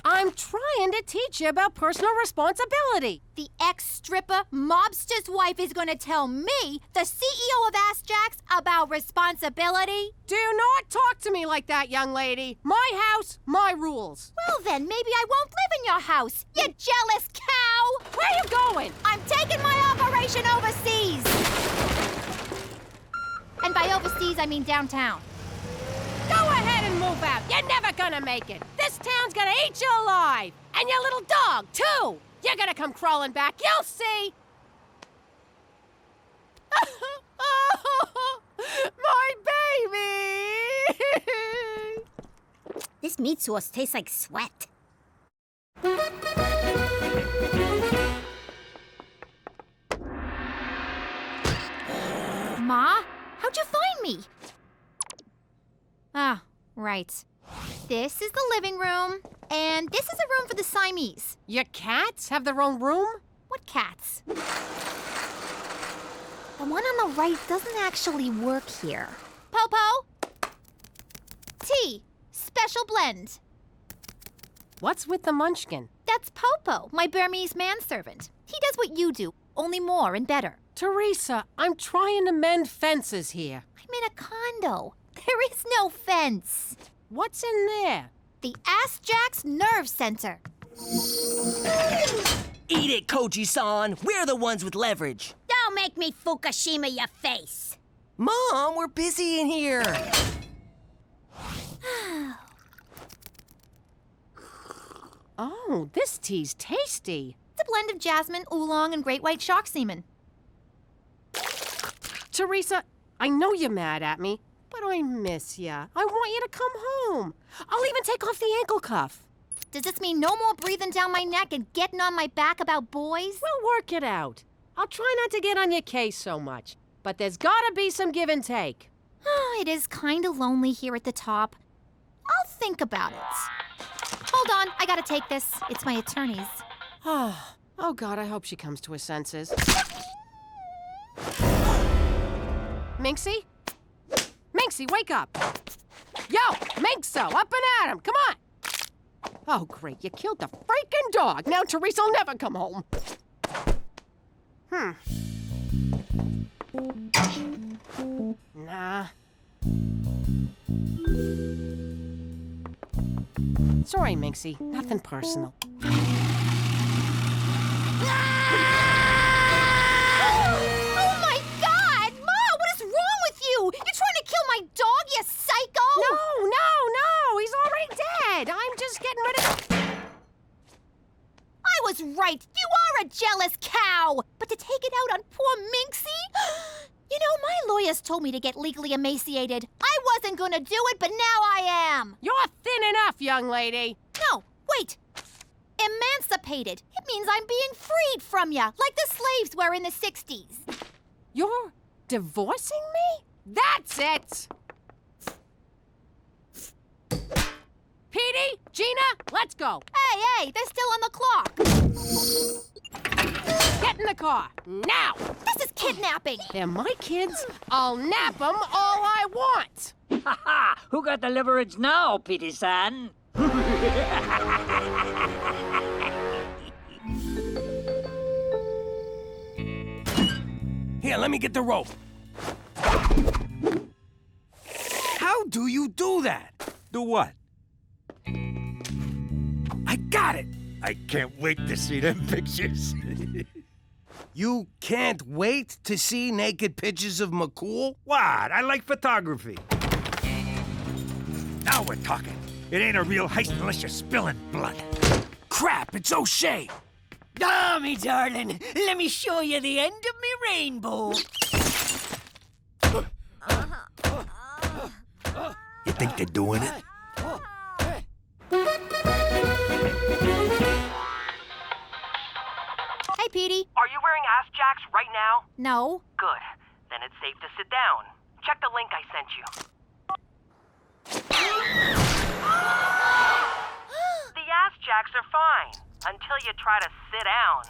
[SPEAKER 2] I'm trying to teach you about personal responsibility.
[SPEAKER 3] The ex-stripper mobster's wife is going to tell me, the CEO of Ass Jacks, about responsibility?
[SPEAKER 2] Do not talk to me like that, young lady. My house, my rules.
[SPEAKER 3] Well then, maybe I won't live in your house, you jealous cow!
[SPEAKER 2] Where are you going?
[SPEAKER 3] I'm taking my operation overseas! And by overseas, I mean downtown.
[SPEAKER 2] Go ahead and move out. out. You're never gonna make it. This town's gonna eat you alive. And your little dog, too. You're gonna come crawling back. You'll see. My baby!
[SPEAKER 8] This meat sauce tastes like sweat.
[SPEAKER 3] Ma, how'd you find me? Ah, right. This is the living room, and this is a room for the Siamese.
[SPEAKER 2] Your cats have their own room?
[SPEAKER 3] What cats? The one on the right doesn't actually work here. Popo! Tea. Special blend.
[SPEAKER 2] What's with the munchkin?
[SPEAKER 3] That's Popo, my Burmese manservant. He does what you do, only more and better.
[SPEAKER 2] Teresa, I'm trying to mend fences here.
[SPEAKER 3] I'm in a condo. There is no fence.
[SPEAKER 2] What's in there?
[SPEAKER 3] The Ask Jack's nerve center.
[SPEAKER 6] Eat it, Koji-san. We're the ones with leverage.
[SPEAKER 8] Don't make me Fukushima your face.
[SPEAKER 6] Mom, we're busy in here.
[SPEAKER 2] Oh, this tea's tasty.
[SPEAKER 3] It's a blend of jasmine, oolong, and great white shark semen.
[SPEAKER 2] Teresa, I know you're mad at me, but I miss ya. I want you to come home. I'll even take off the ankle cuff.
[SPEAKER 3] Does this mean no more breathing down my neck and getting on my back about boys?
[SPEAKER 2] We'll work it out. I'll try not to get on your case so much, but there's gotta be some give and take.
[SPEAKER 3] It is kinda lonely here at the top. I'll think about it. Hold on, I gotta take this. It's my attorney's.
[SPEAKER 2] Oh, God, I hope she comes to her senses. Minxie? Minxie, wake up! Yo, Minxo, up and at him, come on! Oh, great, you killed the freaking dog. Now Teresa'll never come home. Nah. Sorry, Minxie, nothing personal.
[SPEAKER 3] Oh my God! Ma, what is wrong with you? You're trying to kill my dog, you psycho!
[SPEAKER 2] No! He's already dead. I'm just getting rid of...
[SPEAKER 3] I was right. You are a jealous cow. But to take it out on poor Minxie? You know, my lawyers told me to get legally emaciated. I wasn't gonna do it, but now I am.
[SPEAKER 2] You're thin enough, young lady.
[SPEAKER 3] No, wait. Emancipated. It means I'm being freed from ya, like the slaves were in the 60s.
[SPEAKER 2] You're divorcing me? That's it! Petey, Gina, let's go.
[SPEAKER 3] Hey, they're still on the clock.
[SPEAKER 2] Get in the car, now!
[SPEAKER 3] This is kidnapping.
[SPEAKER 2] They're my kids. I'll nap them all I want.
[SPEAKER 10] Ha ha! Who got the leverage now, Petey-san?
[SPEAKER 1] Here, let me get the rope. How do you do that?
[SPEAKER 5] Do what?
[SPEAKER 1] I got it!
[SPEAKER 5] I can't wait to see them pictures.
[SPEAKER 1] You can't wait to see naked pictures of McCool?
[SPEAKER 5] What? I like photography. Now we're talking. It ain't a real heist unless you're spilling blood.
[SPEAKER 1] Crap, it's O'Shea!
[SPEAKER 10] Ah, me darling, let me show you the end of me rainbow.
[SPEAKER 5] You think they're doing it?
[SPEAKER 3] Hey, Petey.
[SPEAKER 6] Are you wearing ass jacks right now?
[SPEAKER 3] No.
[SPEAKER 6] Good. Then it's safe to sit down. Check the link I sent you. The ass jacks are fine until you try to sit down.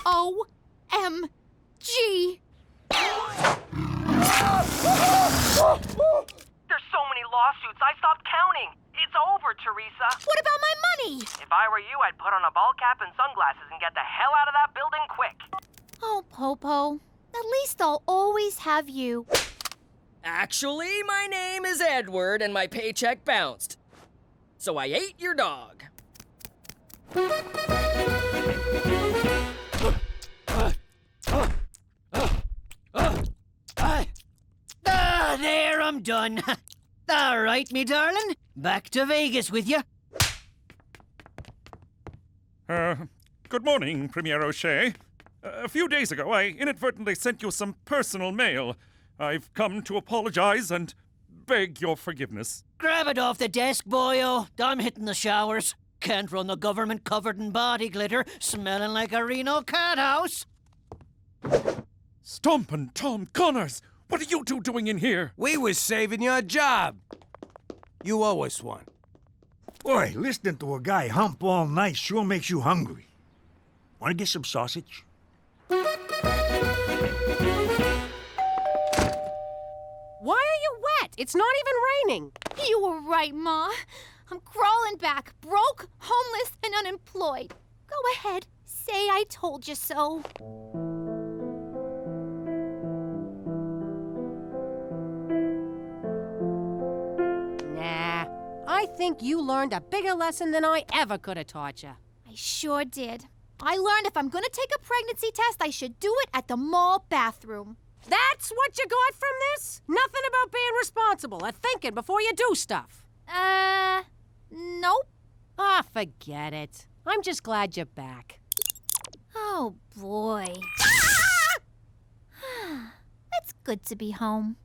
[SPEAKER 3] O-M-G.
[SPEAKER 6] There's so many lawsuits, I stopped counting. It's over, Teresa.
[SPEAKER 3] What about my money?
[SPEAKER 6] If I were you, I'd put on a ball cap and sunglasses and get the hell out of that building quick.
[SPEAKER 3] Oh, Popo. At least I'll always have you.
[SPEAKER 6] Actually, my name is Edward and my paycheck bounced. So I ate your dog.
[SPEAKER 10] There, I'm done.
[SPEAKER 17] All right, me darling. Back to Vegas with you.
[SPEAKER 9] Good morning, Premier O'Shea. A few days ago, I inadvertently sent you some personal mail. I've come to apologize and beg your forgiveness.
[SPEAKER 17] Grab it off the desk, boyo. I'm hitting the showers. Can't run the government covered in body glitter, smelling like a Reno cat house.
[SPEAKER 9] Stompin' Tom Connors! What are you two doing in here?
[SPEAKER 1] We was saving your job. You owe us one.
[SPEAKER 5] Boy, listening to a guy hump all night sure makes you hungry. Want to get some sausage?
[SPEAKER 2] Why are you wet? It's not even raining.
[SPEAKER 3] You were right, Ma. I'm crawling back, broke, homeless, and unemployed. Go ahead, say I told you so.
[SPEAKER 2] Nah, I think you learned a bigger lesson than I ever could have taught you.
[SPEAKER 3] I sure did. I learned if I'm gonna take a pregnancy test, I should do it at the mall bathroom.
[SPEAKER 2] That's what you got from this? Nothing about being responsible or thinking before you do stuff.
[SPEAKER 3] Nope.
[SPEAKER 2] Ah, forget it. I'm just glad you're back.
[SPEAKER 3] Oh, boy. It's good to be home.